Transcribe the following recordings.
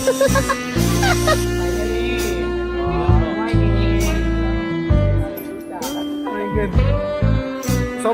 My God. So,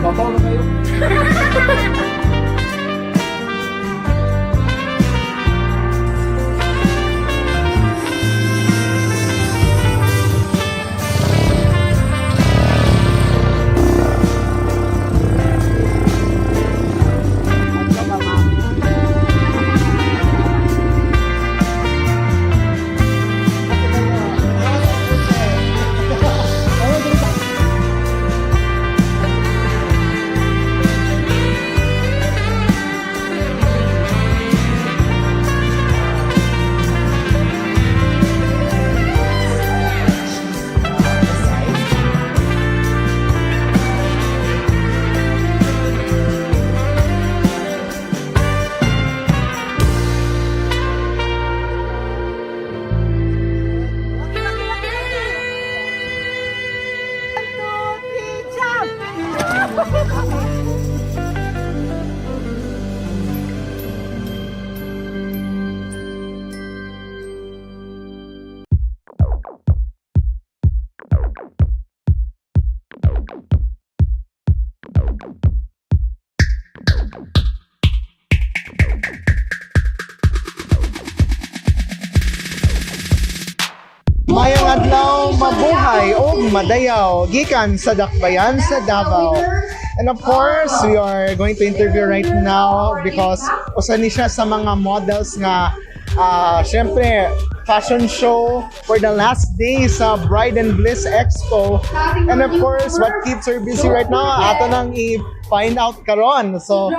babaw na kayo. Mayang adlaw mabuhay o madayaw gikan sa dakbayan sa Davao. And of course, we are going to interview right now because usa ni siya sa mga models nga syempre fashion show for the last day sa Bride and Bliss Expo. And of course, what keeps her busy right now, ato nang i-find out karon. So,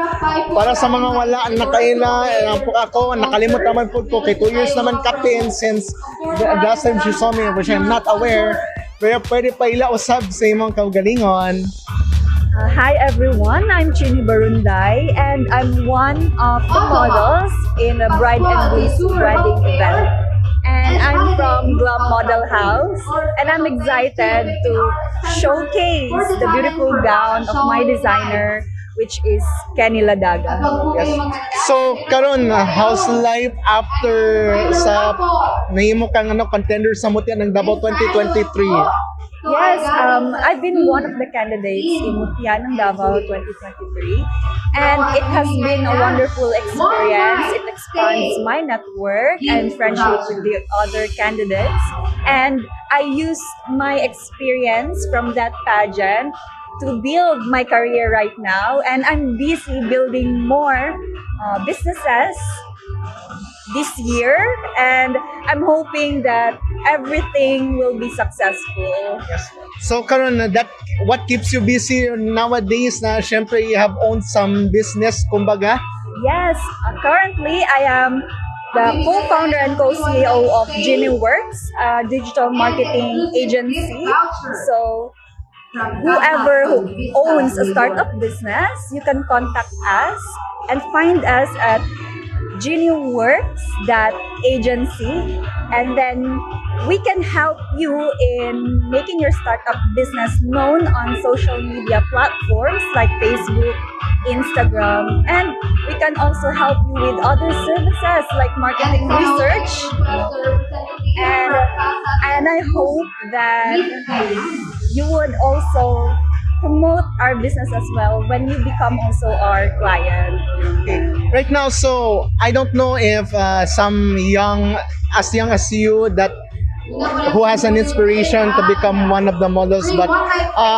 para sa mga wala na kaila, po ako, nakalimot naman po ko, kay 2 years naman kapin since the last time she saw me, which I'm not aware. Pero pwede pa ila usab sa imong kaugalingon. Hi everyone, I'm Chini Barunday and I'm one of the models in a Bride and Bliss wedding event. And I'm from Glam Model House and I'm excited to showcase the beautiful gown of my designer, which is Kenny Ladaga. Yes. So, karon how's life after sa nahimo kang contender sa Mutya ng Davao 2023? Yes, I've been one of the candidates in Mutya ng Davao 2023 and it has been a wonderful experience. It expands my network and friendship with the other candidates, and I use my experience from that pageant to build my career right now, and I'm busy building more businesses this year, and I'm hoping that everything will be successful. So karon that what keeps you busy nowadays na syempre you have owned some business kumbaga? Yes, currently I am the co-founder and co-CEO of Genie Works, a digital marketing agency. So whoever who owns a startup business, you can contact us and find us at genieworks.agency, and then we can help you in making your startup business known on social media platforms like Facebook, Instagram, and we can also help you with other services like marketing research. And I hope that you would also promote our business as well when you become also our client. Okay. Right now, so I don't know if some young as you that who has an inspiration to become one of the models, but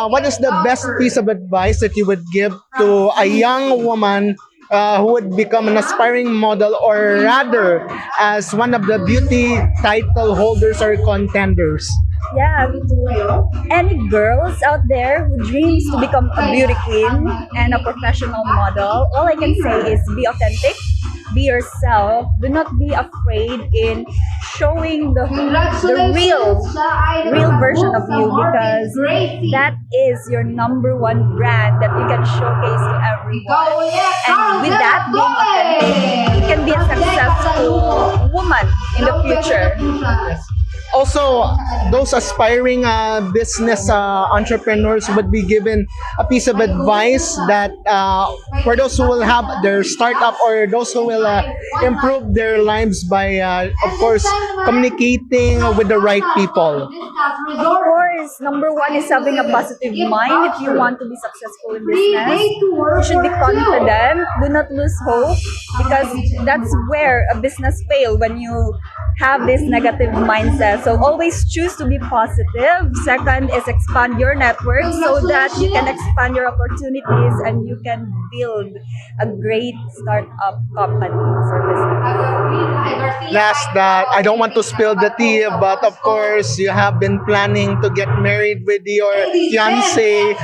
what is the best piece of advice that you would give to a young woman who would become an aspiring model, or rather as one of the beauty title holders or contenders? Yeah, to any girls out there who dreams to become a beauty queen and a professional model, all I can say is be authentic, be yourself. Do not be afraid in showing the real version of you, because that is your number one brand that you can showcase to everyone. And with that being authentic, you can be a successful woman in the future. Also, those aspiring business entrepreneurs would be given a piece of advice that for those who will have their startup, or those who will improve their lives by, of course, communicating with the right people. Of course, number one is having a positive mind. If you want to be successful in business, you should be confident. Do not lose hope, because that's where a business fails, when you have this negative mindset. So always choose to be positive. Second is expand your network so that you can expand your opportunities and you can build a great startup company for business. Last, that I don't want to spill the tea, but of course you have been planning to get married with your fiance.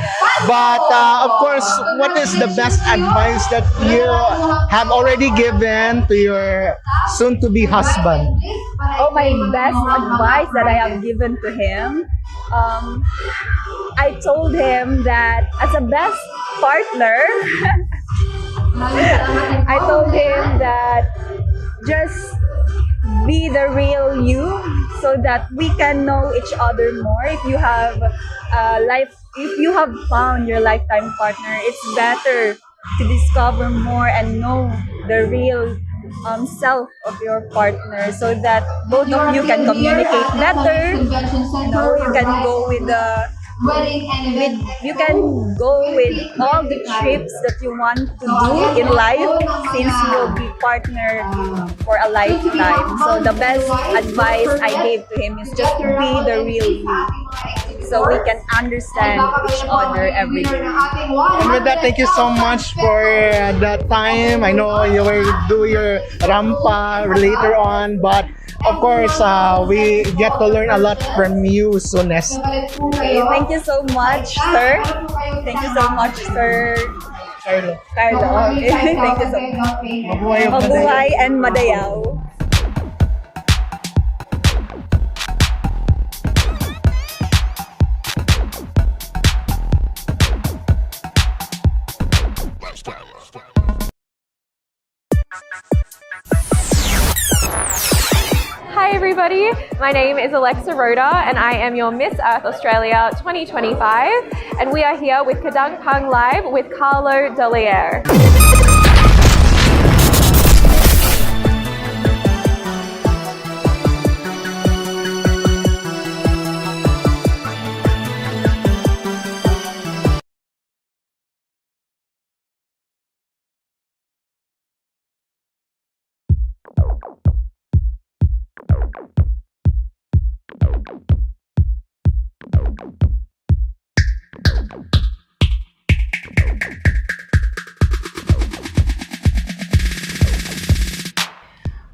But of course, what is the best advice that you have already given to your soon-to-be husband? Oh, my best advice that I have given to him, I told him that as a best partner, I told him that just be the real you, so that we can know each other more. If you have if you have found your lifetime partner, it's better to discover more and know the real self of your partner, so that both of you can communicate better. You know, you can go with you can go with all the trips that you want to do in life, since you will be partner for a lifetime. So the best advice I gave to him is just be the real you. so we can understand each other every day. And with that, thank you so much for the time. I know you will do your rampa later on, but of course, we get to learn a lot from you, Sunes. Okay, thank you so much, sir. Thank you so much, sir Carlo. Carlo. Okay, thank you so much. Mabuhay ang Mabuhay and madayaw. Hi everybody, my name is Alexa Rhoda and I am your Miss Earth Australia 2025 and we are here with Kadangpan Live with Carlo Delier.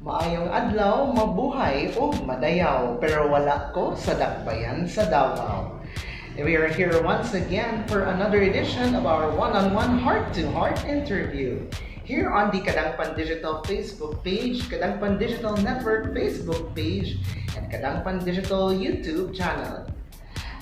Maayong adlaw, mabuhay o madayaw, pero wala ko sa dakbayan sa Davao. And we are here once again for another edition of our one-on-one heart-to-heart interview. Here on the Kadangpan Digital Facebook page, Kadangpan Digital Network Facebook page, and Kadangpan Digital YouTube channel.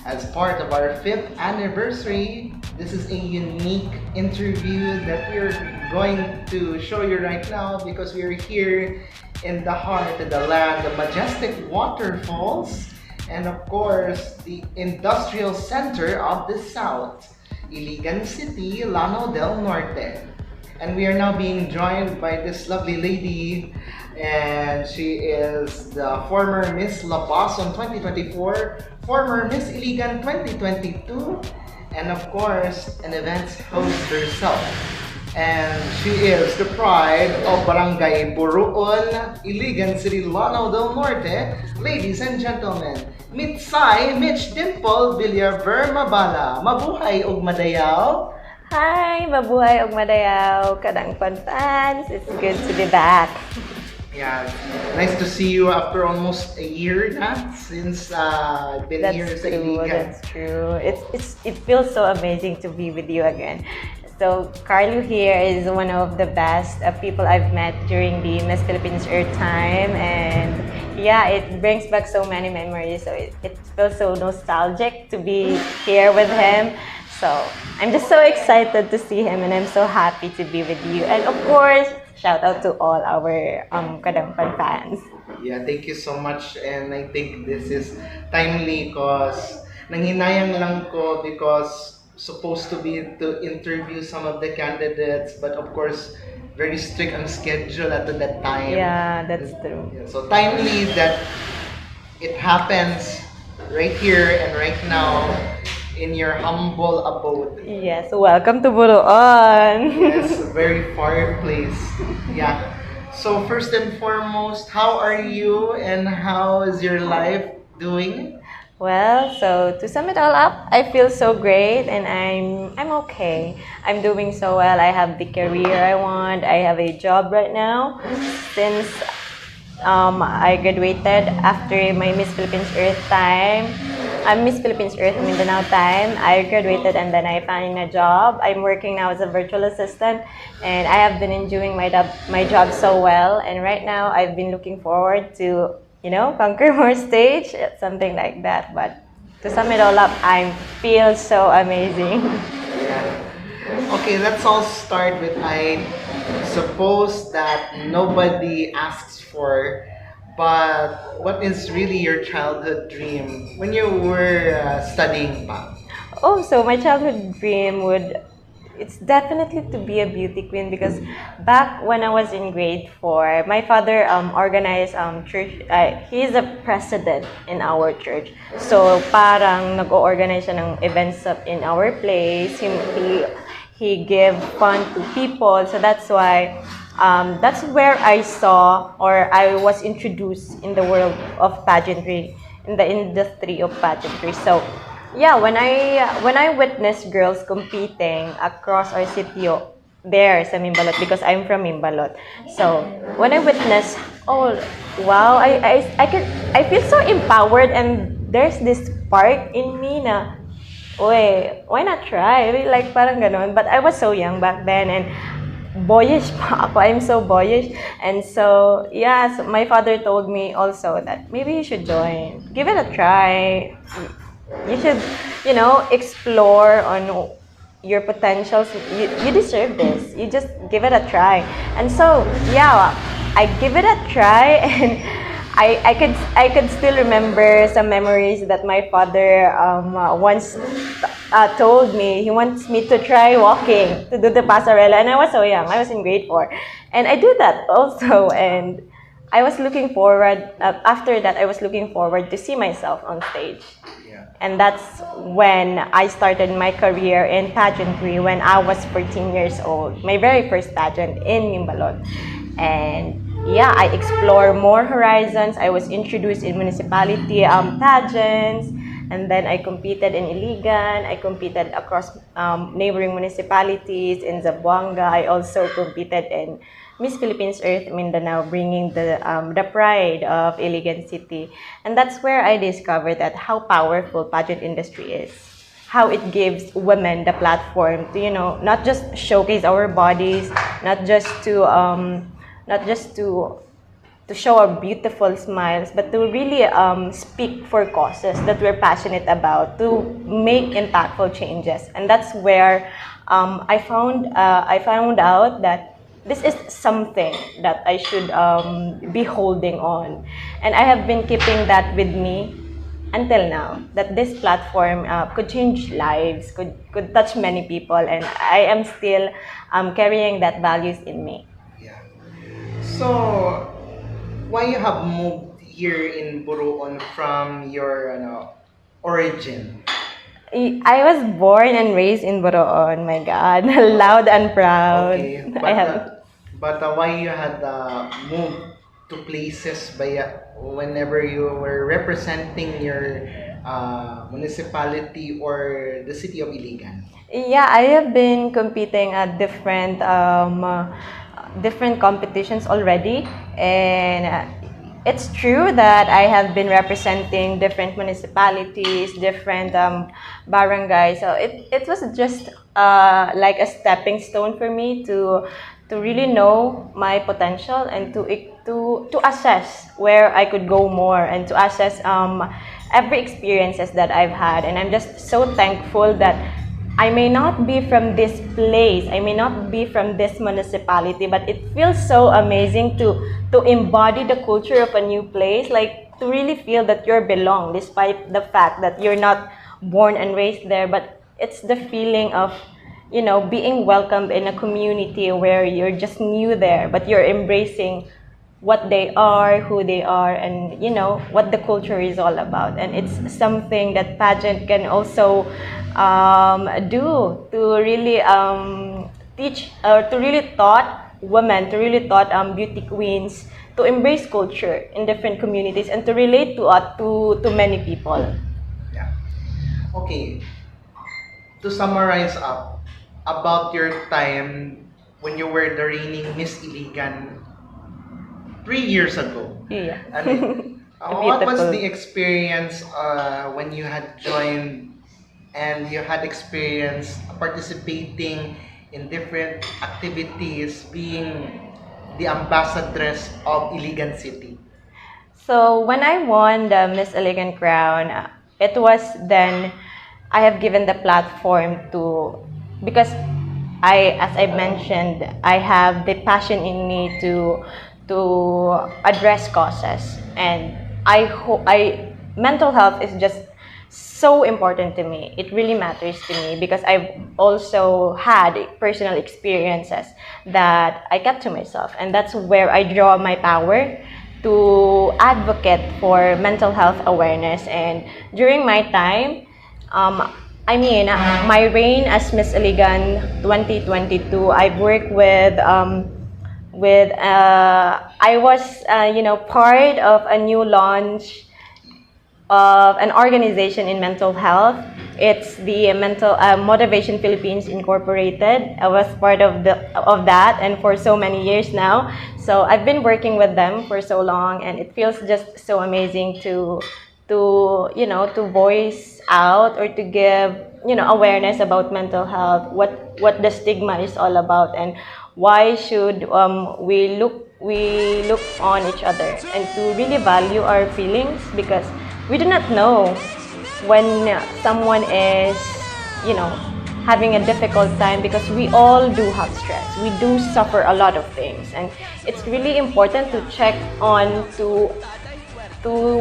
As part of our 5th anniversary, this is a unique interview that we're going to show you right now because we're here in the heart of the land, the majestic waterfalls, and of course, the industrial center of the South, Iligan City, Lanao del Norte. And we are now being joined by this lovely lady, and she is the former Miss Labason 2024, former Miss Iligan 2022, and of course, an events host herself. And she is the pride of Barangay Buruon, Iligan City, Lanao del Norte. Ladies and gentlemen, Mitsay Mitch Dimple Villaver Mabala. Mabuhay og madayaw. Hi, mabuhay og madayaw, Kadangpan fans. It's good to be back. Yeah, nice to see you after almost a year na since I've been here sa Iligan. That's true. It feels so amazing to be with you again. So Carlo here is one of the best people I've met during the Miss Philippines Earth time, and yeah, it brings back so many memories. So it feels so nostalgic to be here with him. So I'm just so excited to see him, and I'm so happy to be with you. And of course, shout out to all our Kadangpan fans. Yeah, thank you so much, and I think this is timely because nanghinayang lang ko because supposed to be to interview some of the candidates, but of course very strict ang schedule at that time. Yeah, that's true. Yeah, so timely that it happens right here and right now in your humble abode. Yes, welcome to Buruon. Yes, a very far place. Yeah. So first and foremost, how are you and how is your life doing? Well, so to sum it all up, I feel so great and I'm okay. I'm doing so well. I have the career I want. I have a job right now. Since I graduated after my Miss Philippines Earth time, Miss Philippines Earth Mindanao time, I graduated and then I found a job. I'm working now as a virtual assistant and I have been enjoying my job so well. And right now, I've been looking forward to conquer more stage, something like that. But to sum it all up, I feel so amazing. Yeah. Okay, let's all start with I suppose that nobody asks for, but what is really your childhood dream when you were studying pa? Oh, so my childhood dream it's definitely to be a beauty queen because back when I was in grade 4, my father organized church. He's a president in our church. So parang nag-organize siya ng events in our place. He gave fun to people. So that's why that's where I saw or I was introduced in the world of pageantry, in the industry of pageantry. So yeah, when I witness girls competing across our city there sa Mimbalot because I'm from Mimbalot. So when I witness, oh wow, I feel so empowered and there's this spark in me na, oy, why not try? Like parang ganon. But I was so young back then and boyish pa ako. I'm so boyish. And so, yeah, so my father told me also that maybe you should join. Give it a try. You should, explore on your potentials. You deserve this. You just give it a try. And so, yeah, I give it a try and I could still remember some memories that my father once told me. He wants me to try walking, to do the pasarela, and I was so young. I was in grade 4, and I do that also. And I was looking forward. After that, I was looking forward to see myself on stage. And that's when I started my career in pageantry when I was 14 years old. My very first pageant in Mimbalot. And yeah, I explore more horizons. I was introduced in municipality pageants. And then I competed in Iligan. I competed across neighboring municipalities in Zamboanga. I also competed in Miss Philippines Earth Mindanao, bringing the pride of Iligan City. And that's where I discovered that how powerful pageant industry is. How it gives women the platform to, not just showcase our bodies, not just to show our beautiful smiles, but to really speak for causes that we're passionate about, to make impactful changes. And that's where I found out that this is something that I should be holding on. And I have been keeping that with me until now, that this platform could change lives, could touch many people, and I am still carrying that values in me. Yeah. So, why you have moved here in Buruon from your origin? I was born and raised in Boroon. My God, loud and proud. Okay, I have. but why you had moved to places by whenever you were representing your municipality or the city of Iligan? Yeah, I have been competing at different competitions already, and it's true that I have been representing different municipalities, different barangays. So it was just like a stepping stone for me to really know my potential and to assess where I could go more and to assess every experiences that I've had. And I'm just so thankful that I may not be from this place, I may not be from this municipality, but it feels so amazing to embody the culture of a new place, like to really feel that you belong despite the fact that you're not born and raised there. But it's the feeling of, being welcomed in a community where you're just new there, but you're embracing what they are, who they are, and what the culture is all about. And it's something that pageant can also do to really teach or to really taught women, to really taught beauty queens to embrace culture in different communities and to relate to many people. Yeah. Okay. To summarize up about your time when you were the reigning Miss Iligan 3 years ago. Yeah. I mean, what was Beautiful. the experience when you had joined and you had experience participating in different activities, being the ambassadress of Iligan City? So when I won the Miss Elegant Crown, it was then I have given the platform to, because as I mentioned, I have the passion in me to address causes, and mental health is just so important to me. It really matters to me because I've also had personal experiences that I kept to myself, and that's where I draw my power to advocate for mental health awareness. And during my time, my reign as Miss Iligan 2022, I've worked I was part of a new launch an organization in mental health. It's the Mental Motivation Philippines Incorporated. I was part of that, and for so many years now. So I've been working with them for so long, and it feels just so amazing to voice out or to give awareness about mental health, what the stigma is all about, and why should we look on each other and to really value our feelings, because we do not know when someone is you know having a difficult time, because we all do have stress, we do suffer a lot of things, and it's really important to check on to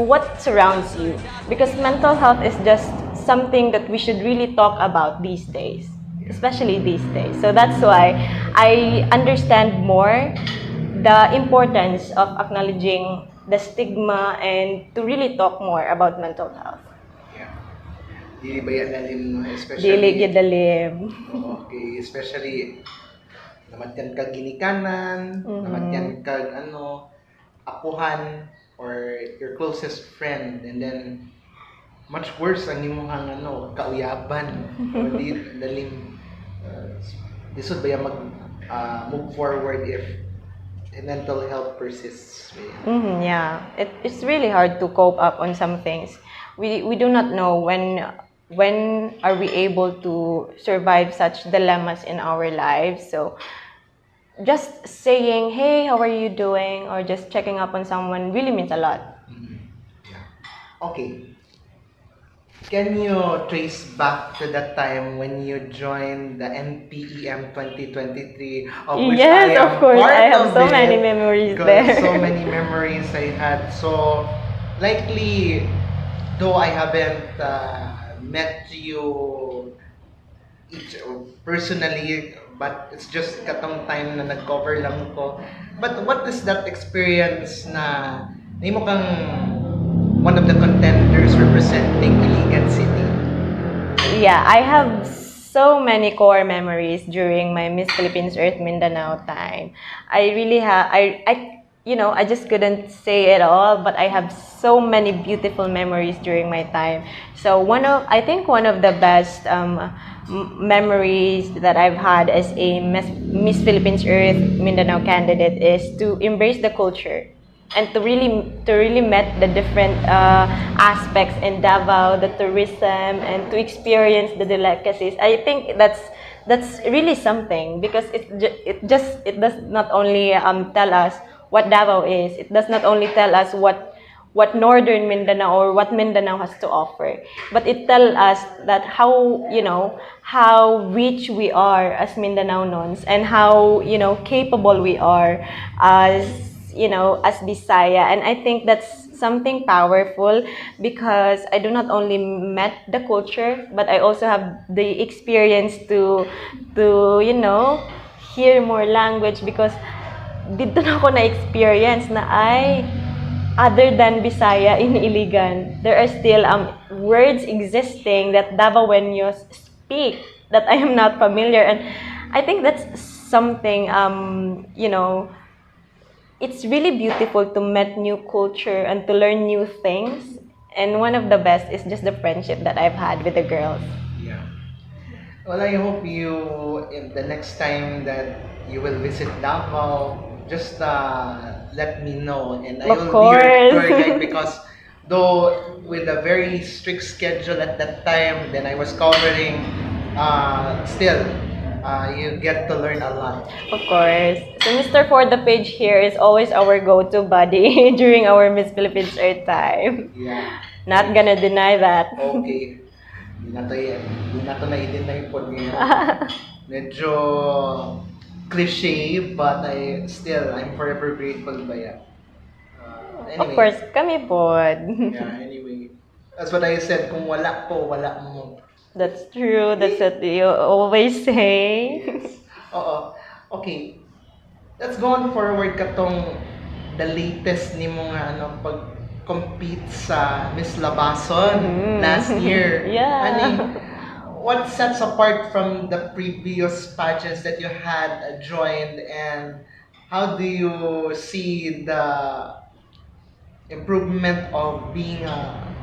what surrounds you, because mental health is just something that we should really talk about these days, especially these days. So that's why I understand more the importance of acknowledging the stigma and to really talk more about mental health. Yeah. Dili ba yan lalim, no? Dili Especially, gyud dalim. okay, especially, namatyan kag ginikanan, namatyan kag apuhan, or your closest friend, and then much worse ang imuhang kauyaban, o di dalim, lisod ba yan move forward if mental health persists. Yeah, it's really hard to cope up on some things. We do not know when are we able to survive such dilemmas in our lives. So just saying, hey, how are you doing, or just checking up on someone really means a lot. Yeah. Okay. Can you trace back to the time when you joined the NPEM 2023, of which Yes, I am of course. part I have of so it, many memories because there. so many memories I had. So likely, though I haven't met you personally, but it's just katong time na nag-cover lang ko. But what is that experience na nahimo kang one of the contenders representing Iligan City? Yeah, I have so many core memories during my Miss Philippines Earth Mindanao time. I really have I just couldn't say it all, but I have so many beautiful memories during my time. So I think one of the best memories that I've had as a Miss Philippines Earth Mindanao candidate is to embrace the culture and to really met the different aspects in Davao, the tourism, and to experience the delicacies. I think that's really something, because it does not only tell us what Davao is. It does not only tell us what northern Mindanao or what Mindanao has to offer, but it tells us that how rich we are as Mindanaonons, and how capable we are as Bisaya. And I think that's something powerful, because I do not only met the culture, but I also have the experience to hear more language, because dito na ako na-experience na other than Bisaya in Iligan, there are still words existing that Davaoenos speak that I am not familiar. And I think that's something, it's really beautiful to meet new culture and to learn new things. And one of the best is just the friendship that I've had with the girls. Yeah. Well, I hope in the next time that you will visit Davao, just let me know, and I Of will be your tour course. guide, because though with a very strict schedule at that time, then I was covering, still, you get to learn a lot. Of course. So Mr. For the page here is always our go-to buddy during our Miss Philippines Earth time. Yeah. Not gonna deny that. Okay. Di na to na-deny po ngayon. Medyo cliche, but I'm forever grateful ba yan. Of Anyway. course, kami pod. Yeah, anyway. That's what I said, kung wala po, wala mo. That's true. That's what you always say. Yes. Oo. Okay. Let's go on forward katong the latest ni mo nga pag-compete sa Miss Labason last year. Yeah. What sets apart from the previous pageants that you had joined, and how do you see the improvement of being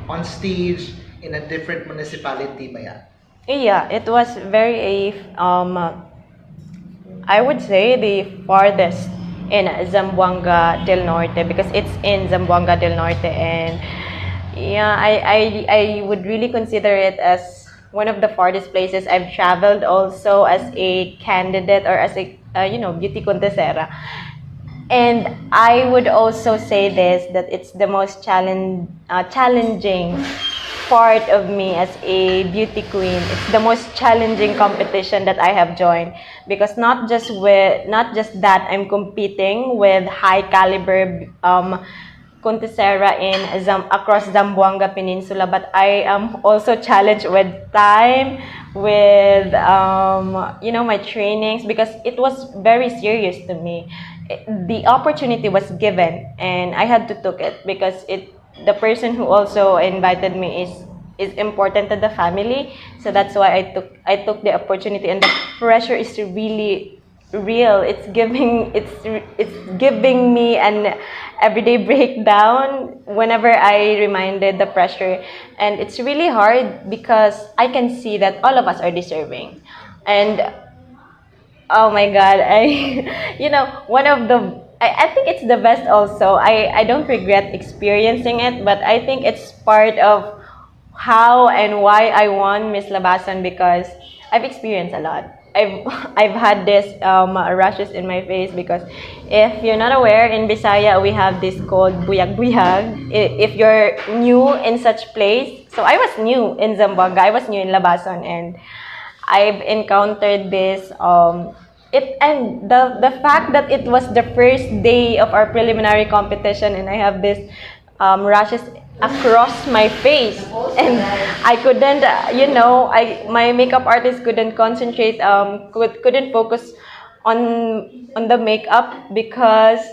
on stage in a different municipality ba yan? Yeah, it was very I would say the farthest in Zamboanga del Norte because it's in Zamboanga del Norte, and yeah, I would really consider it as one of the farthest places I've traveled also as a candidate or as a beauty contestera. And I would also say this that it's the most challenging part of me as a beauty queen. It's the most challenging competition that I have joined because not just that I'm competing with high caliber contestera in across Zamboanga Peninsula, but I am also challenged with time, with my trainings because it was very serious to me. The opportunity was given and I had to took it because the person who also invited me is important to the family, so that's why I took the opportunity, and the pressure is really real. It's giving me an everyday breakdown whenever I reminded the pressure, and it's really hard because I can see that all of us are deserving. And oh my God, one of I think it's the best also. I don't regret experiencing it, but I think it's part of how and why I won Miss Labasan because I've experienced a lot. I've had this rashes in my face because if you're not aware, in Bisaya we have this called buyag buyag. If you're new in such place, so I was new in Zamboanga, I was new in Labasan, and I've encountered this and the fact that it was the first day of our preliminary competition and I have this rashes across my face, and I couldn't my makeup artist couldn't concentrate, couldn't focus on the makeup because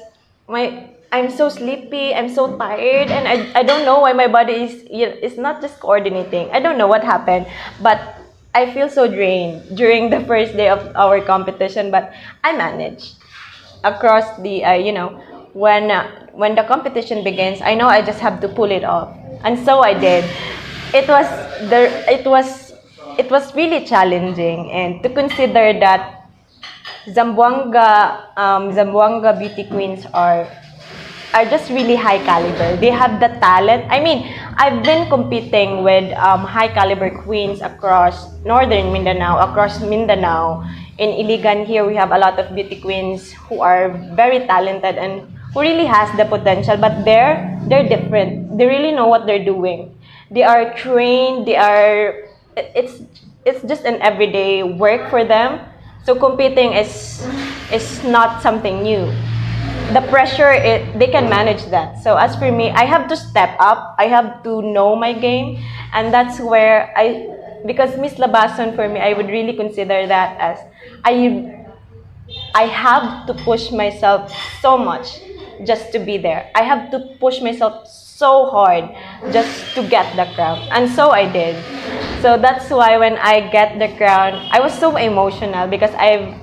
I'm so sleepy, I'm so tired, and I don't know why my body is not just coordinating. I don't know what happened, but I feel so drained during the first day of our competition, but I managed across the when the competition begins. I know I just have to pull it off, and so I did. It was there. It was really challenging, and to consider that Zamboanga beauty queens are just really high caliber. They have the talent. I mean, I've been competing with high caliber queens across northern Mindanao, across Mindanao. In Iligan here, we have a lot of beauty queens who are very talented and who really has the potential. But they're different. They really know what they're doing. They are trained. It's just an everyday work for them. So competing is not something new. The pressure, they can manage that. So as for me, I have to step up. I have to know my game, and that's where because Miss Labason for me, I would really consider that as I have to push myself so much just to be there. I have to push myself so hard just to get the crown, and so I did. So that's why when I get the crown, I was so emotional because I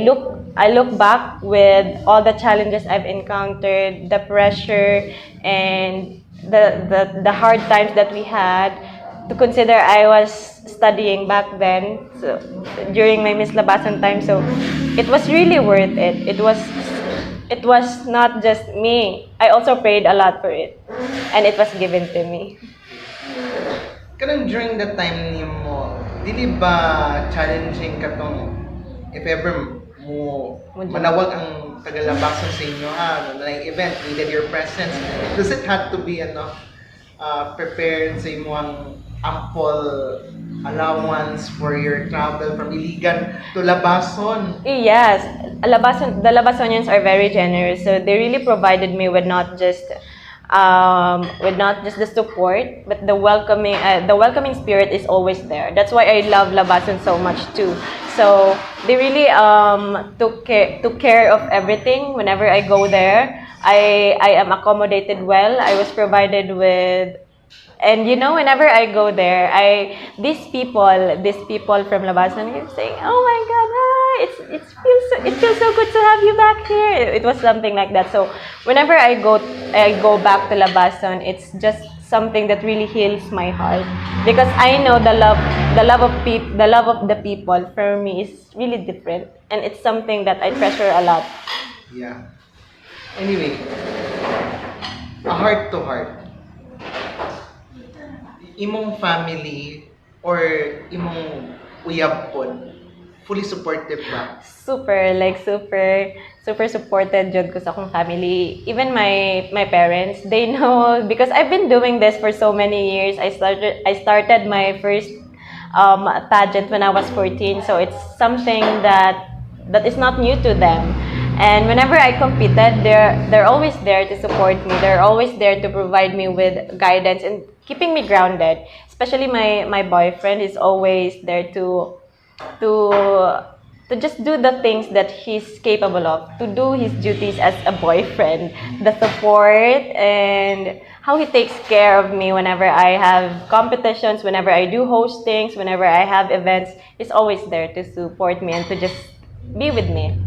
look back with all the challenges I've encountered, the pressure and the hard times that we had. To consider I was studying back then, so during my Miss Labasan time, so it was really worth it. It was not just me. I also prayed a lot for it, and it was given to me. Kanang during that time nimo, dili ba challenging ka tong if ever mo manawag ang tagalabasan sa inyo na event needed your presence, does it have to be prepared sa imo ang ample allowance for your travel from Iligan to Labason? Yes, the Labasonians are very generous, so they really provided me with not just the support, but the welcoming spirit is always there. That's why I love Labason so much too. So they really took care of everything. Whenever I go there, I am accommodated well. I was provided with. And whenever I go there, these people from Labasan keep saying, "Oh my God, hi!" it feels so good to have you back here. It was something like that. So whenever I go back to Labason, it's just something that really heals my heart because I know the love of the people for me is really different, and it's something that I treasure a lot. Yeah. Anyway, a heart to heart. Imong family or imong uyab pod fully supportive ba? Super supported jud ko sa akong family. Even my parents, they know because I've been doing this for so many years. I started my first pageant when I was 14, so it's something that is not new to them. And whenever I competed, they're always there to support me. They're always there to provide me with guidance and keeping me grounded. Especially my boyfriend is always there to just do the things that he's capable of, to do his duties as a boyfriend, the support and how he takes care of me whenever I have competitions, whenever I do hostings, whenever I have events. He's always there to support me and to just be with me.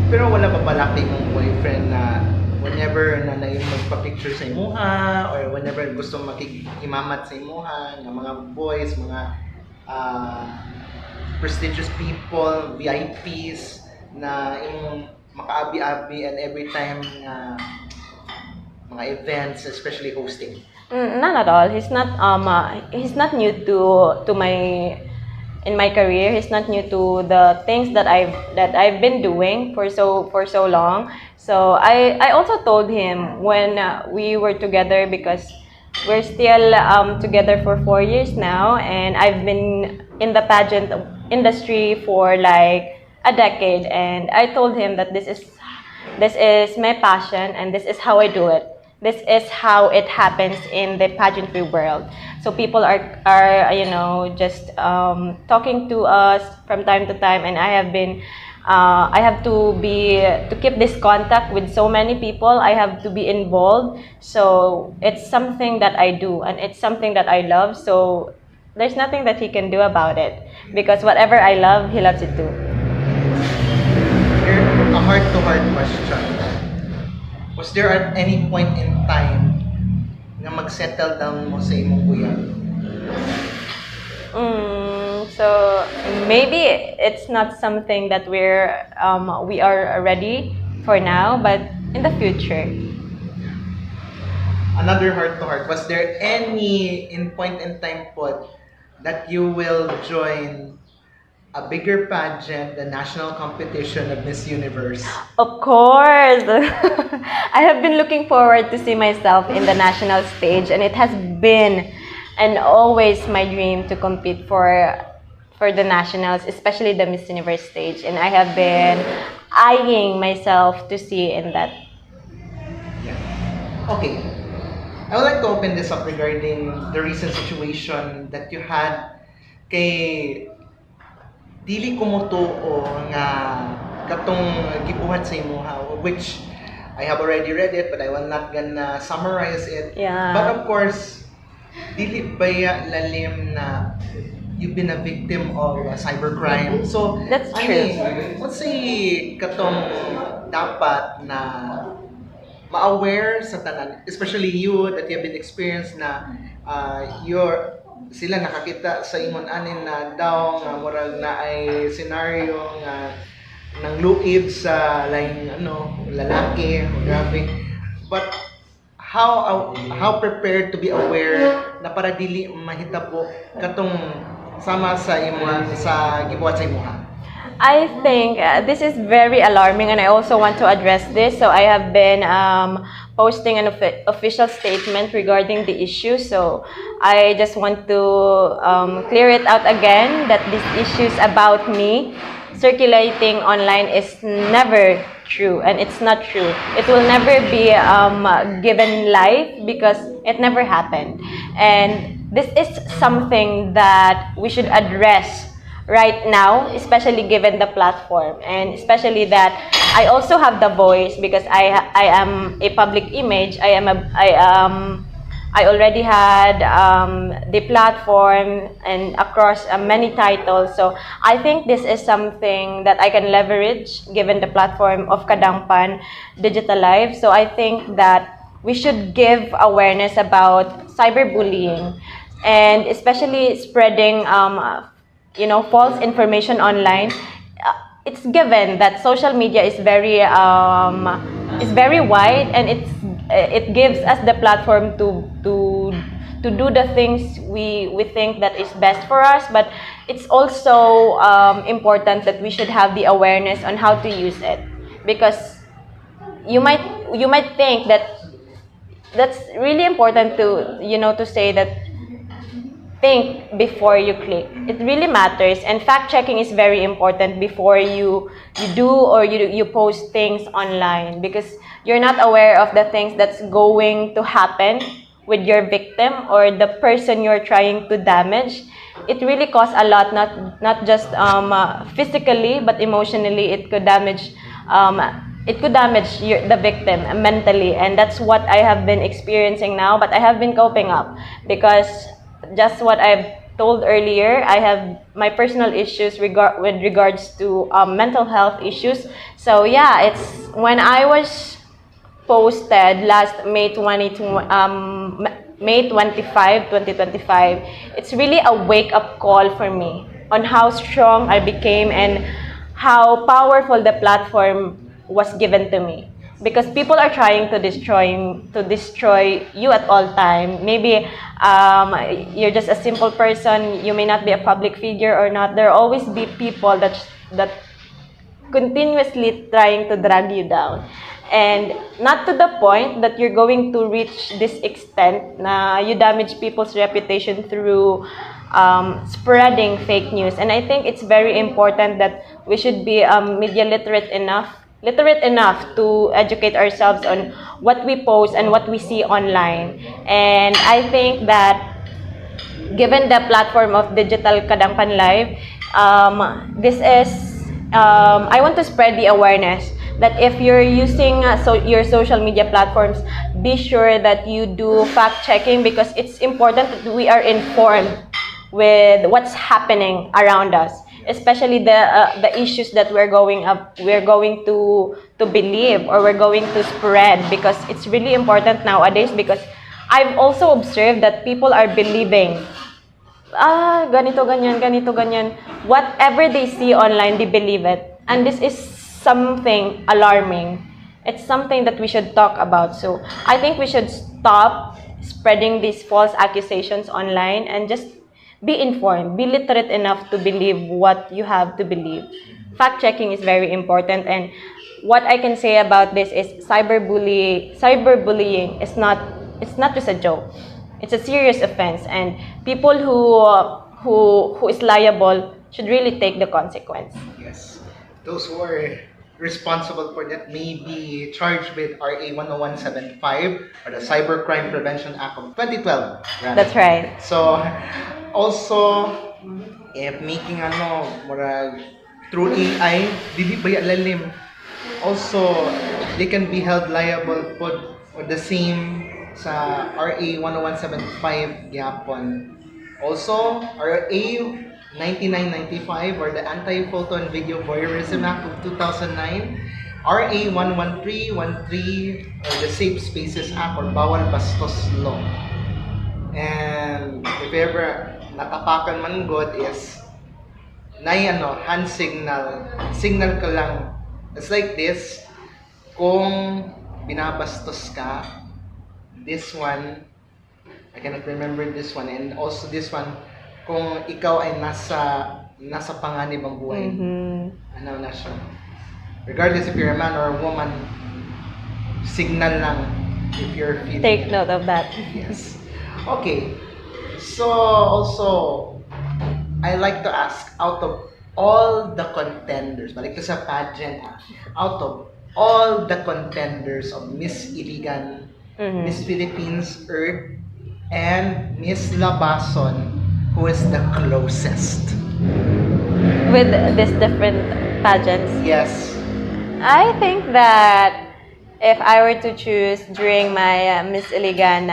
Pero wala pa pala kay mong boyfriend na whenever na yung magpa-picture sa imuha or whenever gusto makikimamat sa imuha ng mga boys, mga prestigious people, VIPs na yung makaabi-abi and every time mga events, especially hosting. None at all. He's not new to my in my career. He's not new to the things that I've been doing for so long. So I also told him when we were together, because we're still together for 4 years now, and I've been in the pageant industry for like a decade, and I told him that this is my passion and this is how I do it. This is how it happens in the pageantry world. So people are just talking to us from time to time, and I have to keep this contact with so many people. I have to be involved. So it's something that I do, and it's something that I love. So there's nothing that he can do about it, because whatever I love, he loves it too. Here, a heart-to-heart question. Was there at any point in time na mag-settle down mo sa imong kuya? So maybe it's not something that we are ready for now, but in the future. Another heart-to-heart. Was there any point in time po that you will join a bigger pageant, the national competition of Miss Universe? Of course. I have been looking forward to see myself in the national stage, and it has been and always my dream to compete for the nationals, especially the Miss Universe stage, and I have been eyeing myself to see in that. Yeah. Okay. I would like to open this up regarding the recent situation that you had kay dili ko motuo nga katong gibuhat sa imuha, which I have already read it, but I will not gonna summarize it. Yeah. But of course, dili baya lalim na you've been a victim of cybercrime. So That's true. Let's say katong dapat na ma-aware sa tanan, especially you that you have been experienced na sila nakakita sa imong anin na daw nga murag na ay scenario nga nang luib sa laing lalaki, grabe. But how prepared to be aware na para dili mahitabo katong sama sa imo sa gibuhat sa imuha? I think this is very alarming, and I also want to address this. So I have been posting an official statement regarding the issue. So I just want to clear it out again that these issues about me circulating online is never true, and it's not true. It will never be given life because it never happened. And this is something that we should address right now, especially given the platform, and especially that I also have the voice because I am a public image. I am I already had the platform and across many titles. So I think this is something that I can leverage given the platform of Kadangpan Digital Life. So I think that we should give awareness about cyberbullying and especially spreading false information online. It's given that social media is very wide, and it gives us the platform to do the things we think that is best for us, but it's also important that we should have the awareness on how to use it, because you might think that that's really important to say that think before you click. It really matters, and fact checking is very important before you do or you post things online, because you're not aware of the things that's going to happen with your victim or the person you're trying to damage. It really costs a lot, not just physically but emotionally. It could damage the victim mentally, and that's what I have been experiencing now, but I have been coping up because just what I've told earlier, I have my personal issues with regards to mental health issues. So yeah, it's when I was posted last May 25, 2025, it's really a wake-up call for me on how strong I became and how powerful the platform was given to me. Because people are trying to destroy you at all time. Maybe you're just a simple person. You may not be a public figure or not. There will always be people that continuously trying to drag you down, and not to the point that you're going to reach this extent na you damage people's reputation through spreading fake news. And I think it's very important that we should be media literate enough to educate ourselves on what we post and what we see online. And I think that given the platform of Digital Kadangpan Live, this is I want to spread the awareness that if you're using your social media platforms, be sure that you do fact checking, because it's important that we are informed with what's happening around us, especially the issues that we're going to believe or we're going to spread, because it's really important nowadays. Because I've also observed that people are believing ganito ganyan, whatever they see online, they believe it, and this is something alarming. It's something that we should talk about. So I think we should stop spreading these false accusations online and just be informed, be literate enough to believe what you have to believe. Fact checking is very important, and what I can say about this is cyberbullying is not just a joke. It's a serious offense, and people who is liable should really take the consequence. Yes. Those who are responsible for that may be charged with RA 10175, or the Cybercrime Prevention Act of 2012. Right? That's right. So, also, if making through AI, dili ba lalim? Also, they can be held liable for the same sa RA 10175 gyapon. Also, RA 9995, or the Anti-Photo and Video Voyeurism Act of 2009, RA 11313, or the Safe Spaces Act, or Bawal Bastos Law. And if ever natapakan man good is hand signal ka lang. It's like this, kung binabastos ka, this one, I cannot remember this one, and also this one, kung ikaw ay nasa panganib ang buhay. Ano na siya. Regardless if you're a man or a woman, signal lang if you're feeling Take note of that. Yes. Okay. So, also, I like to ask, out of all the contenders, balik to sa pageant, out of all the contenders of Miss Iligan, Miss Philippines Earth, and Miss Labason, who is the closest? With these different pageants, Yes. I think that if I were to choose during my Miss Iligan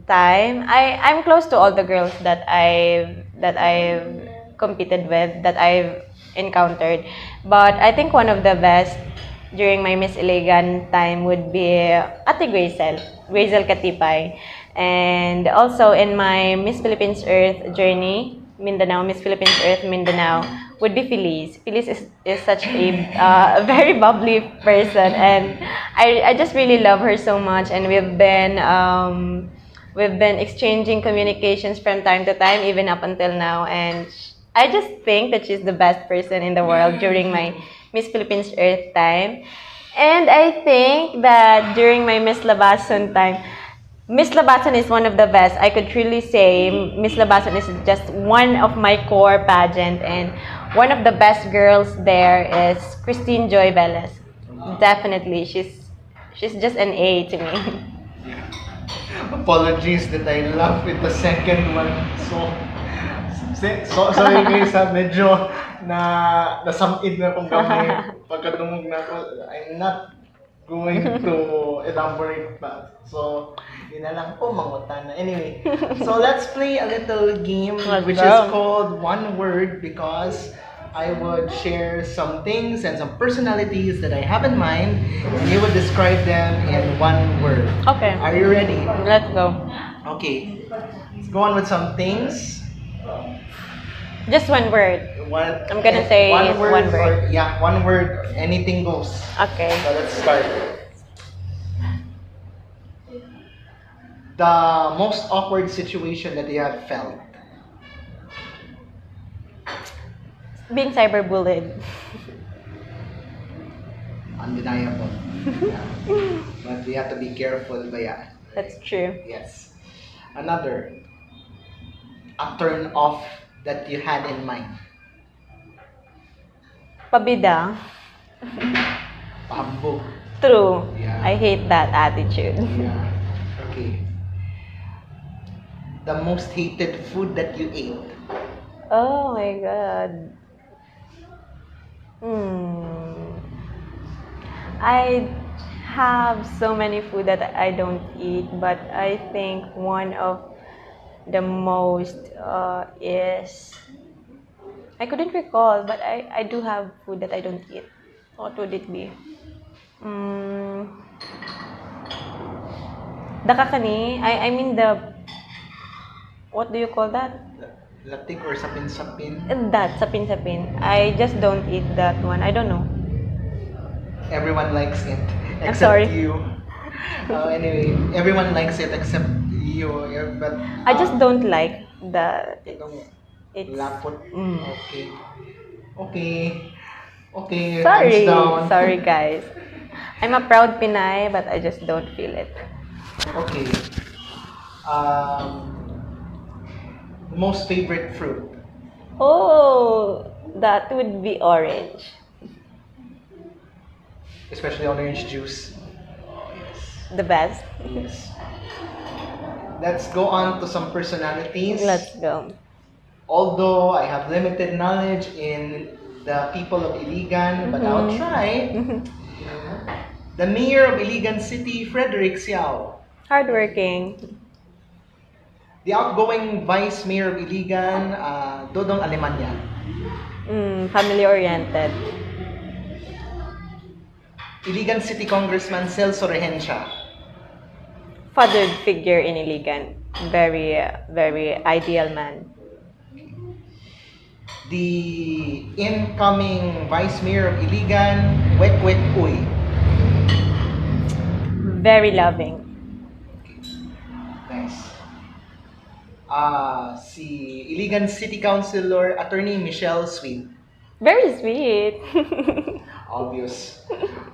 time, I'm close to all the girls that I've competed with, that I've encountered. But I think one of the best during my Miss Iligan time would be Ate Grazel Katipay. And also in my Miss Philippines Earth journey, Mindanao, Miss Philippines Earth Mindanao, would be Feliz. Feliz is such a very bubbly person, and I just really love her so much. And we've been exchanging communications from time to time, even up until now. And I just think that she's the best person in the world during my Miss Philippines Earth time. And I think that during my Miss Labason time, Miss Labason is one of the best. I could truly say Miss Labason is just one of my core pageant, and one of the best girls there is Christine Joy Velez. Definitely, she's just an A to me. Apologies that I laughed with the second one. Sorry guys, medyo nasamid na kung kami pagkatungog na ako. I'm not going to elaborate pa. So, yun na lang po, mangutan na. Anyway, so let's play a little game Let's which go. is called One Word, because I would share some things and some personalities that I have in mind, and you would describe them in one word. Okay, Are you ready? let's go. Okay, let's go on with some things. Just one word. I'm gonna say one word. one word. Yeah, one word. Anything goes. Okay. So let's start. The most awkward situation that you have felt. Being cyberbullied. Undeniable. Yeah. But we have to be careful. But yeah. That's true. Yes. Another. A turn off that you had in mind. Pabida. Pambog. True. Yeah. I hate that attitude. Yeah. Okay. The most hated food that you ate. Oh my god. I have so many food that I don't eat, but I think one of the most is, I couldn't recall, but I do have food that I don't eat. What would it be? The kakani. I mean the, what do you call that? Latik or sapin-sapin. That sapin-sapin. I just don't eat that one. I don't know. Everyone likes it I'm except sorry. you. Anyway, everyone likes it except you. Yeah, but I just don't like the. itong It's lapot. Mm. Okay. Okay. Okay. Sorry, hands down. sorry guys. I'm a proud Pinay, but I just don't feel it. Okay. Most favorite fruit. Oh, that would be orange. Especially orange juice. The best. Yes. Let's go on to some personalities. Let's go. Although I have limited knowledge in the people of Iligan, but I'll try. The mayor of Iligan City, Frederick Xiao. Hardworking. The outgoing vice mayor of Iligan, Dodong Alemanya. Family oriented. Iligan City Congressman Celso Regencia. Fathered figure in Iligan. Very, very ideal man. The incoming vice mayor of Iligan, Wek Wek Uy. Very loving. Nice. Si Iligan City Councilor Attorney Michelle Sweet. Very sweet. Obvious.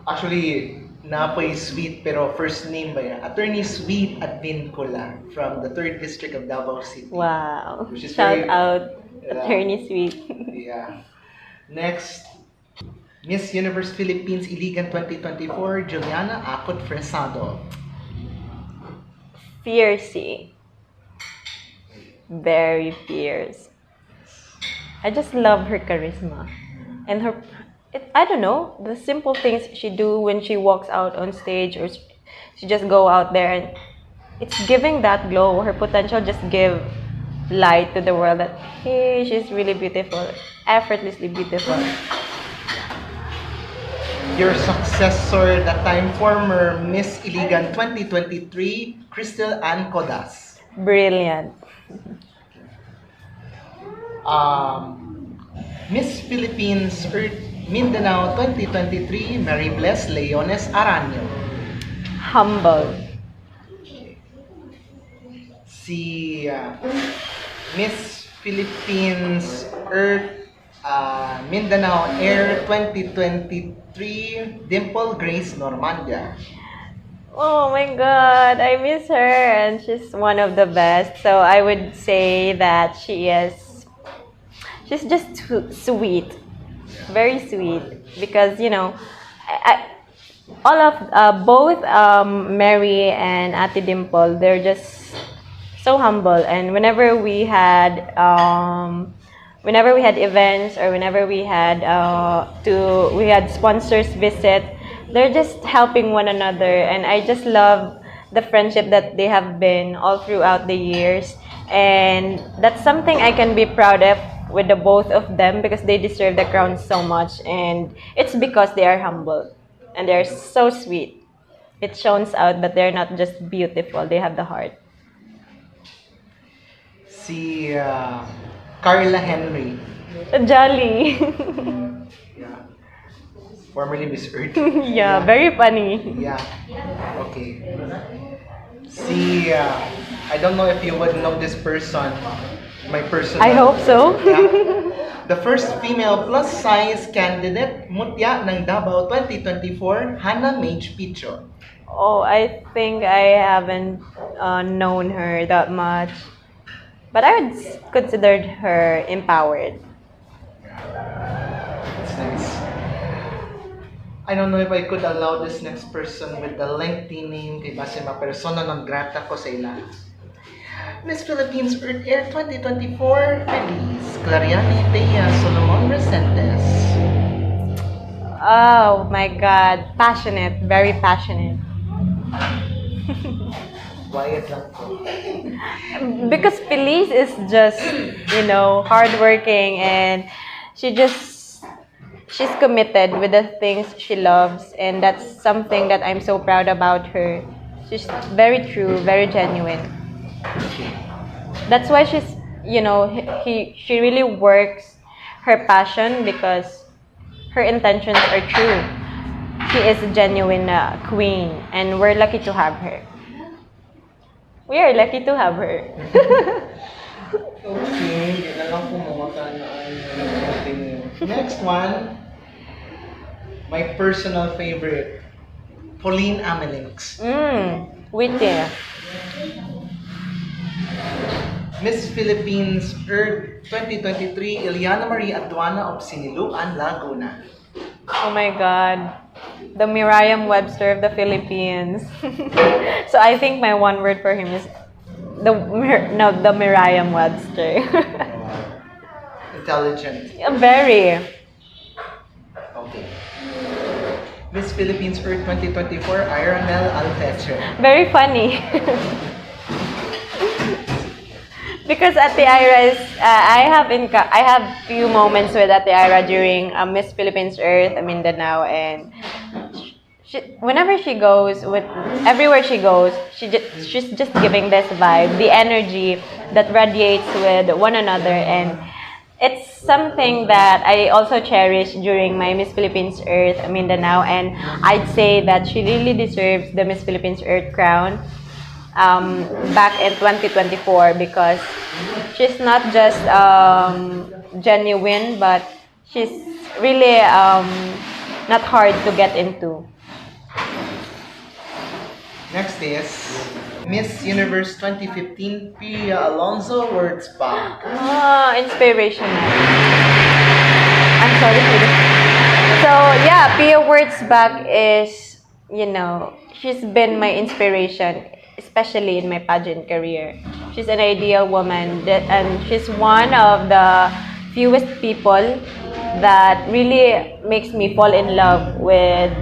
Actually, napoy Sweet pero first name ba yan? Attorney Sweet Advincula from the 3rd District of Davao City. Wow. Which is Shout very- out, Yeah. Attorney Sweet. Yeah. Next, Miss Universe Philippines Iligan 2024, Juliana Acot Fresado. Fiercey. Very fierce. I just love her charisma. And I don't know, the simple things she do when she walks out on stage, or she just go out there, and it's giving that glow. Her potential just give light to the world that, hey, she's really beautiful, effortlessly beautiful. Your successor, the time former Miss Iligan 2023, Crystal Ann Codas. Brilliant. Miss Philippines Earth Mindanao 2023, Mary Bless Leones Aranyo. Humble. Si Miss Philippines Earth Mindanao Air 2023, Dimple Grace Normandia. Oh my god, I miss her, and she's one of the best. So I would say that she's just sweet, very sweet, because all of both Mary and Ate Dimple, they're just so humble. And whenever we had events, or whenever we had sponsors visit, they're just helping one another, and I just love the friendship that they have been all throughout the years. And that's something I can be proud of with the both of them, because they deserve the crown so much, and it's because they are humble and they're so sweet. It shows out that they're not just beautiful, they have the heart. Si Carla Henry, Jolly. yeah, formerly Miss Earth. Yeah, very funny. Yeah. Okay. Si I don't know if you would know this person. My personal. I hope so. Yeah. The first female plus size candidate, Mutya ng Davao 2024, Hannah Mage Picho. Oh, I think I haven't known her that much, but I would consider her empowered. That's nice. I don't know if I could allow this next person with the lengthy name kay base ma persona non grata ko sa ila. Miss Philippines Earth Air 2024, Feliz Clariani Thea Solomon Resendez. Oh my God, passionate, very passionate. Quiet lang po. Because Feliz is just, hardworking, and she's committed with the things she loves, and that's something that I'm so proud about her. She's very true, very genuine. That's why she really works her passion, because her intentions are true. She is a genuine queen, and we're lucky to have her. We are lucky to have her. Okay, hindi na lang pumunta na continue. Next one, my personal favorite, Pauline Amelinx. Witty. Miss Philippines Earth 2023, Eliana Marie Aduana of Siniluan, Laguna. Oh my God. The Merriam-Webster of the Philippines. So I think my one word for him is the Merriam-Webster. Intelligent. Very. Okay. Miss Philippines Earth 2024, Ironel Alteche. Very funny. Because Ate Ira is, I have few moments with Ate Ira during Miss Philippines Earth, Mindanao, and whenever she goes, everywhere she goes, she's just giving this vibe, the energy that radiates with one another, and it's something that I also cherish during my Miss Philippines Earth, Mindanao, and I'd say that she really deserves the Miss Philippines Earth crown. Back in 2024, because she's not just genuine, but she's really not hard to get into. Next is Miss Universe 2015, Pia Alonzo Wurzbach. Inspirational. I'm sorry for this. So yeah, Pia Wurzbach is, she's been my inspiration, especially in my pageant career. She's an ideal woman, and she's one of the fewest people that really makes me fall in love with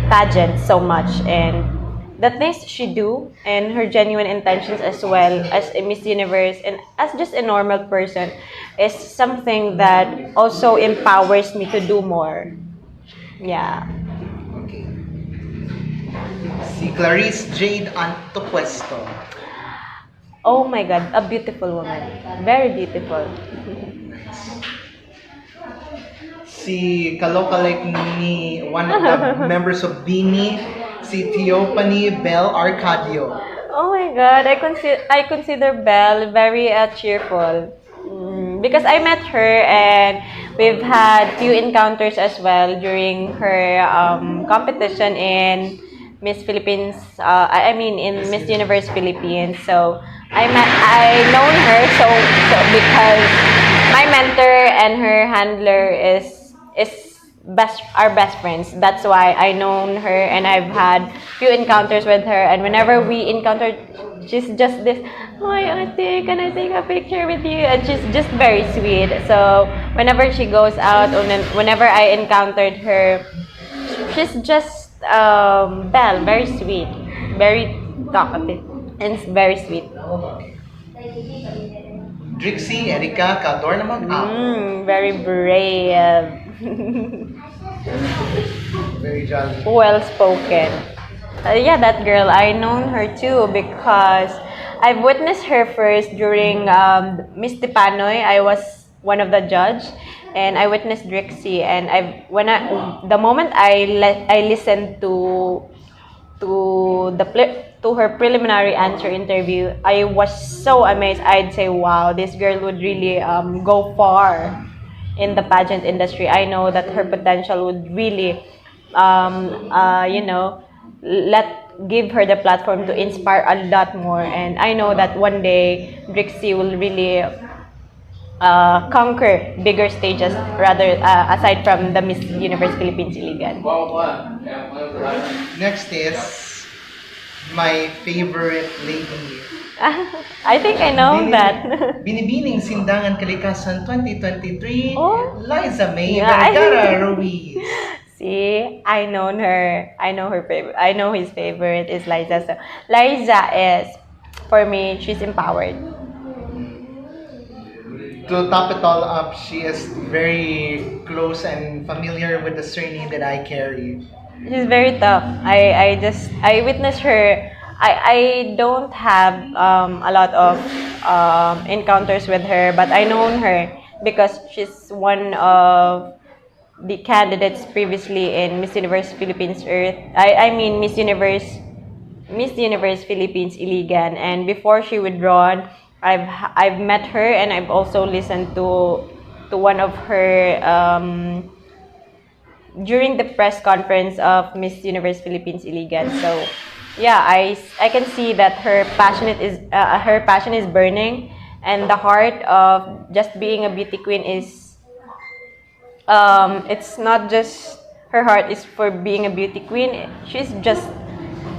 pageants so much, and the things she do and her genuine intentions as well as a Miss Universe and as just a normal person is something that also empowers me to do more. Yeah. Okay. Si Clarice Jade Antopuesto. Oh my God, a beautiful woman. Very beautiful. Nice. Si kalokalike ni one of the members of Bini, si Theophany Bell Arcadio. Oh my God, I consider Belle very cheerful. Because I met her and we've had few encounters as well during her competition in Miss Philippines. I mean in Miss Universe Philippines. So I known her so because my mentor and her handler is best friends. That's why I known her and I've had few encounters with her, and whenever we encountered, she's just this, hi ate, can I take a picture with you? And she's just very sweet. So whenever she goes out and then whenever I encountered her, she's just Belle, very sweet, very talkative and very sweet. Drixie Erika Cador na mag-up. Very brave. Very jolly. Well spoken. Yeah, that girl, I known her too because I've witnessed her first during Miss Tipanoy. I was one of the judge, and I witnessed Drixie. And the moment I listened to her preliminary answer interview, I was so amazed. I'd say, wow, this girl would really go far in the pageant industry. I know that her potential would really, you know, give her the platform to inspire a lot more. And I know that one day Drixie will really conquer bigger stages rather aside from the Miss Universe Philippines Iligan. Next is my favorite lady. I think I know that. Binibining Sindangan Kalikasan 2023, Oh. Liza May Yeah. Vergara Ruiz. See, I know her. I know her favorite. I know his favorite is Liza. So Liza is, for me, she's empowered. To top it all up, she is very close and familiar with the surname that I carry. She's very tough. I witnessed her. I don't have a lot of encounters with her, but I known her because she's one of the candidates previously in Miss Universe Philippines Earth. I mean Miss Universe Philippines Iligan, and before she withdrawn, I've met her and I've also listened to one of her during the press conference of Miss Universe Philippines Iligan. So yeah, I can see that her passion is burning, and the heart of just being a beauty queen is it's not just her heart is for being a beauty queen. She's just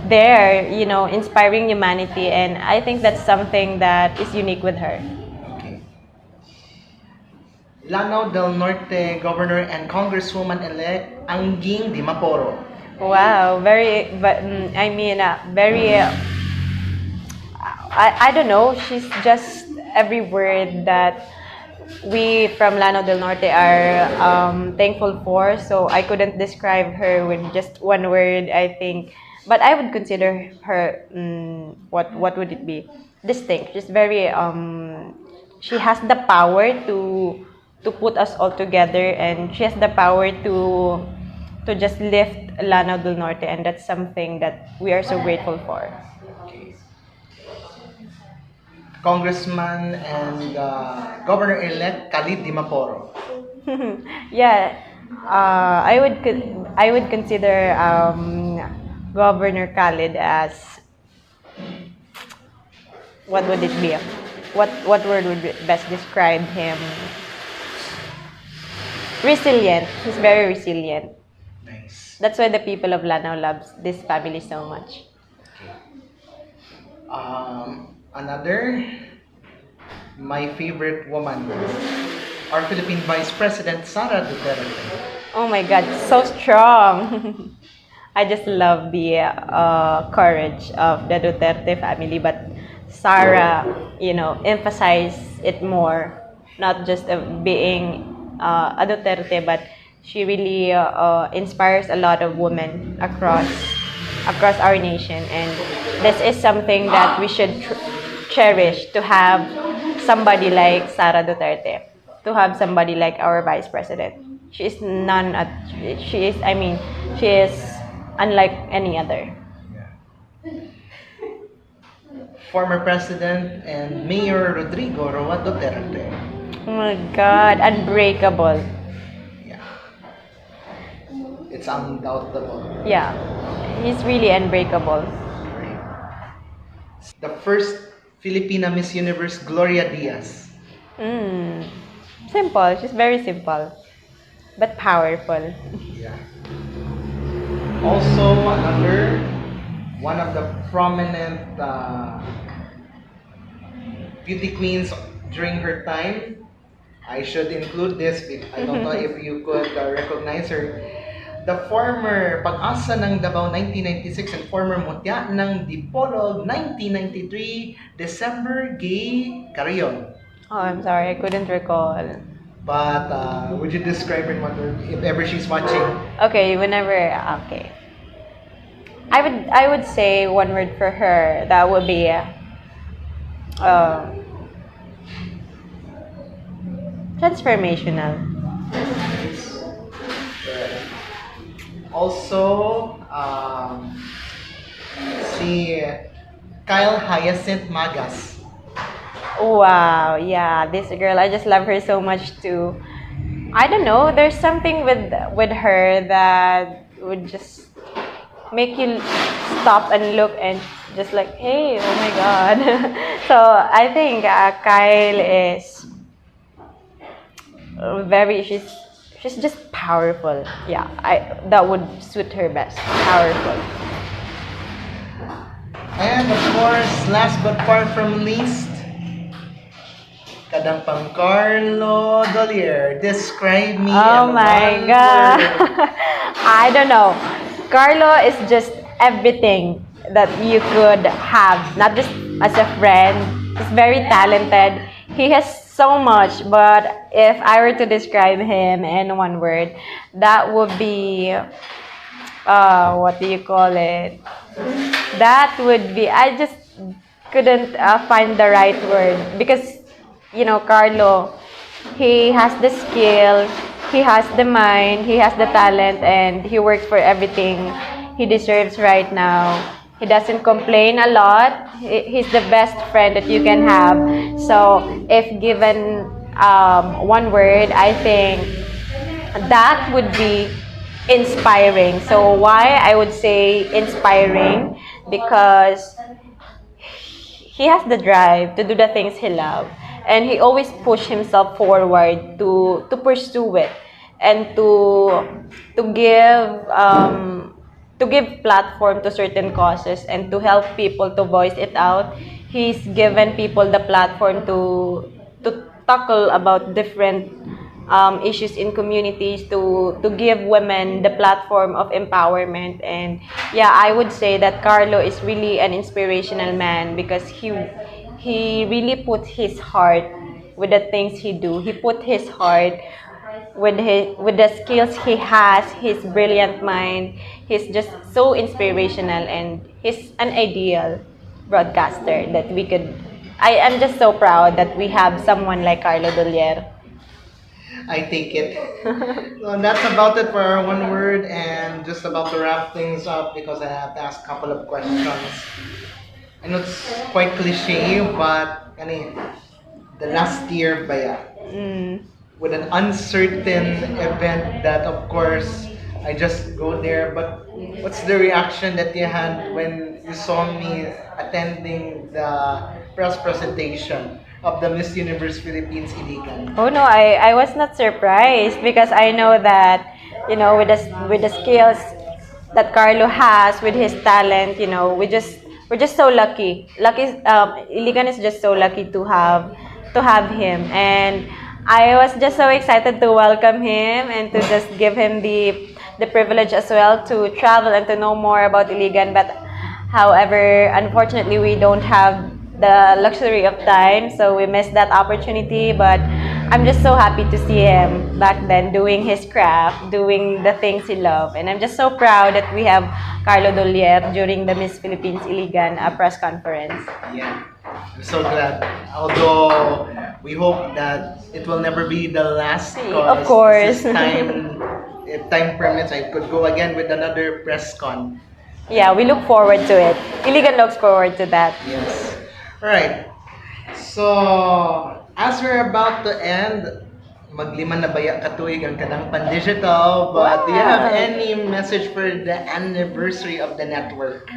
there, you know, inspiring humanity, and I think that's something that is unique with her. Okay. Lanao del Norte Governor and Congresswoman-elect Angging Dimaporo. Wow, very. I don't know. She's just every word that we from Lanao del Norte are thankful for. So I couldn't describe her with just one word, I think. But I would consider her, what would it be? Distinct. She's very, she has the power to put us all together, and she has the power to just lift Lanao del Norte, and that's something that we are so grateful for. Okay. Congressman and Governor-elect Khalid Dimaporo. Yeah, I would consider Governor Khalid as, what would it be? What word would best describe him? Resilient. He's very resilient. Nice. That's why the people of Lanao loves this family so much. Another, my favorite woman, our Philippine Vice President Sara Duterte. Oh my God, so strong. I just love the courage of the Duterte family, but Sarah, emphasized it more, not just being a Duterte, but she really inspires a lot of women across our nation, and this is something that we should cherish, to have somebody like Sara Duterte, to have somebody like our vice president. She is she is unlike any other. Former President and Mayor Rodrigo Roa Duterte. Oh my God, unbreakable. Yeah. It's undoubtable. Yeah, he's really unbreakable. The first Filipina Miss Universe, Gloria Diaz. Simple. She's very simple, but powerful. Yeah. Also, one of the prominent beauty queens during her time. I should include this. I don't know if you could recognize her. The former Pag-asa ng Davao 1996 and former Mutya ng Dipolog 1993, December Gay Carrion. Oh, I'm sorry, I couldn't recall. But would you describe her in one word if ever she's watching? Okay, okay. I would say one word for her. That would be transformational. Also, si Kyle Hyacinth Magas. Wow, yeah, this girl, I just love her so much too. I don't know, there's something with her that would just make you stop and look and just like, hey, oh my God. So I think Kyle is she's just powerful. Yeah, that would suit her best. Powerful. And of course, last but far from least, Kadangpan Carlo Dolier. Describe me Oh in my one God. word. I don't know. Carlo is just everything that you could have, not just as a friend. He's very talented. He has so much, but if I were to describe him in one word, that would be, what do you call it? That would be, I just couldn't find the right word, because Carlo, he has the skill, he has the mind, he has the talent, and he works for everything he deserves right now. He doesn't complain a lot. He's the best friend that you can have. So if given one word, I think that would be inspiring. So why I would say inspiring? Because he has the drive to do the things he loves, and he always push himself forward to pursue it, and to give platform to certain causes, and to help people to voice it out. He's given people the platform to tackle about different issues in communities, to give women the platform of empowerment. And yeah, I would say that Carlo is really an inspirational man, because he really put his heart with the things he do. He put his heart with the skills he has, his brilliant mind. He's just so inspirational, and he's an ideal broadcaster that we could. I am just so proud that we have someone like Carlo Dolier. I take it. So that's about it for our one word, and just about to wrap things up because I have to ask a couple of questions. I know it's quite cliche, but the last year ba with an uncertain event that of course I just go there, but what's the reaction that you had when you saw me attending the press presentation of the Miss Universe Philippines Iligan? Oh no, I was not surprised, because I know that with the skills that Carlo has, with his talent, we're just so lucky. Iligan is just so lucky to have him, and I was just so excited to welcome him and to just give him the privilege as well to travel and to know more about Iligan. But however, unfortunately, we don't have the luxury of time, so we missed that opportunity. But I'm just so happy to see him back then doing his craft, doing the things he loved. And I'm just so proud that we have Carlo Dolier during the Miss Philippines Iligan press conference. Yeah, I'm so glad. Although we hope that it will never be the last. Of course. This time, if time permits, I could go again with another press con. Yeah, we look forward to it. Iligan looks forward to that. Yes. All right. So, as we're about to end, maglima na baya katuig ang Kadangpan Digital, but do you have any message for the anniversary of the network?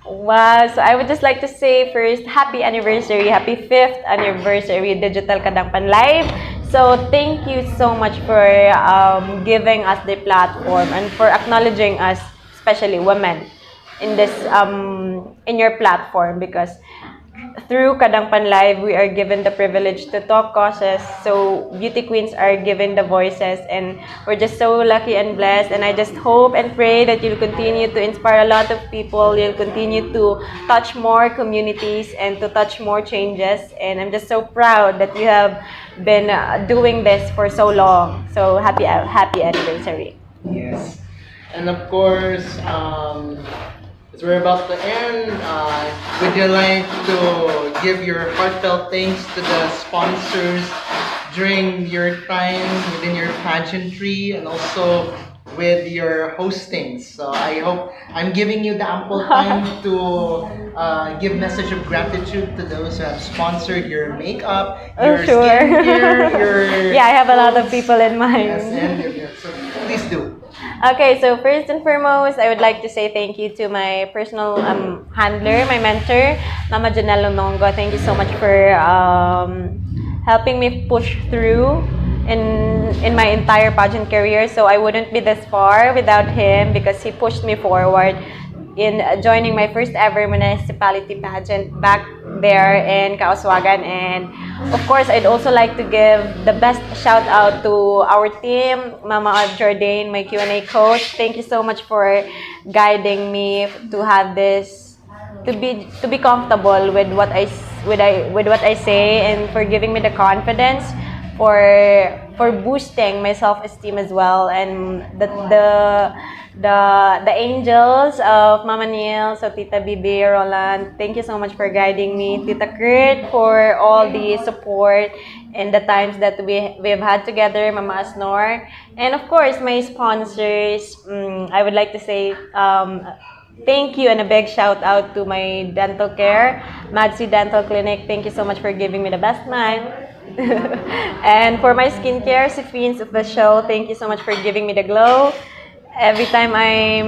Wow, so I would just like to say first, happy anniversary, happy 5th anniversary Digital Kadangpan Live. So thank you so much for giving us the platform and for acknowledging us, especially women, in this in your platform, because through Kadangpan Live, we are given the privilege to talk causes. So beauty queens are given the voices, and we're just so lucky and blessed. And I just hope and pray that you'll continue to inspire a lot of people. You'll continue to touch more communities and to touch more changes. And I'm just so proud that you have been doing this for so long. So happy anniversary. Yes. And of course, as we're about to end, would you like to give your heartfelt thanks to the sponsors during your time within your pageantry and also with your hostings? So I hope I'm giving you the ample time to give message of gratitude to those who have sponsored your makeup, your Sure. skincare, your Yeah, I have a lot of clothes. people in mind. Yes, and so please do. Okay, so first and foremost, I would like to say thank you to my personal handler, my mentor, Mama Janelle Lonongo. Thank you so much for helping me push through in my entire pageant career. So I wouldn't be this far without him, because he pushed me forward in joining my first ever municipality pageant back there in Kaoswagan. And of course, I'd also like to give the best shout out to our team, Mama Jordan, my Q&A coach. Thank you so much for guiding me to have this, to be comfortable with what I say, and for giving me the confidence, for boosting my self-esteem as well. And the angels of Mama Neil, so Tita Bibi, Roland, thank you so much for guiding me. Tita Kurt, for all the support in the times that we've had together, Mama Asnor. And of course, my sponsors, I would like to say thank you and a big shout out to my dental care, Madsi Dental Clinic. Thank you so much for giving me the best smile. And for my skincare, Sifines of the show, thank you so much for giving me the glow. Every time I've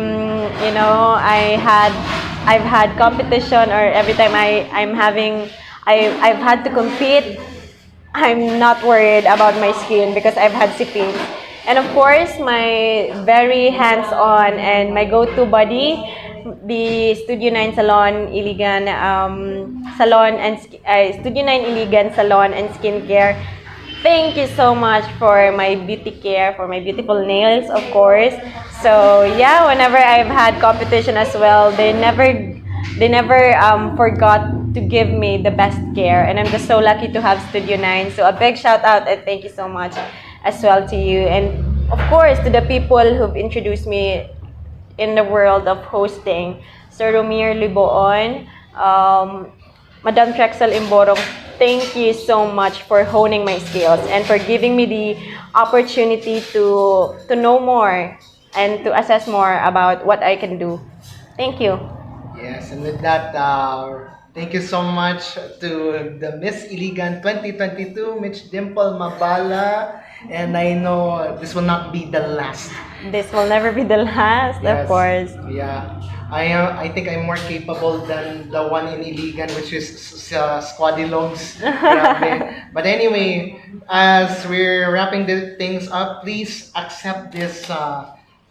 had competition, or every time I've had to compete, I'm not worried about my skin because I've had Sifines. And of course, my very hands-on and my go-to buddy, the Studio 9 Salon Iligan Studio 9 Iligan Salon and Skincare. Thank you so much for my beauty care, for my beautiful nails, of course. So yeah, whenever I've had competition as well, they never forgot to give me the best care, and I'm just so lucky to have Studio 9. So a big shout out and thank you so much as well to you, and of course to the people who've introduced me in the world of hosting, Sir Romir Liboon, Madam Trexel Imborong. Thank you so much for honing my skills and for giving me the opportunity to know more and to assess more about what I can do. Thank you. Yes, and with that, thank you so much to the Miss Iligan 2022, Mitch Dimple Mabala. And I know this will not be the last. This will never be the last, Yes, of course. Yeah. I think I'm more capable than the one in Iligan, which is Squadilongs. Grabe. But anyway, as we're wrapping the things up, please accept this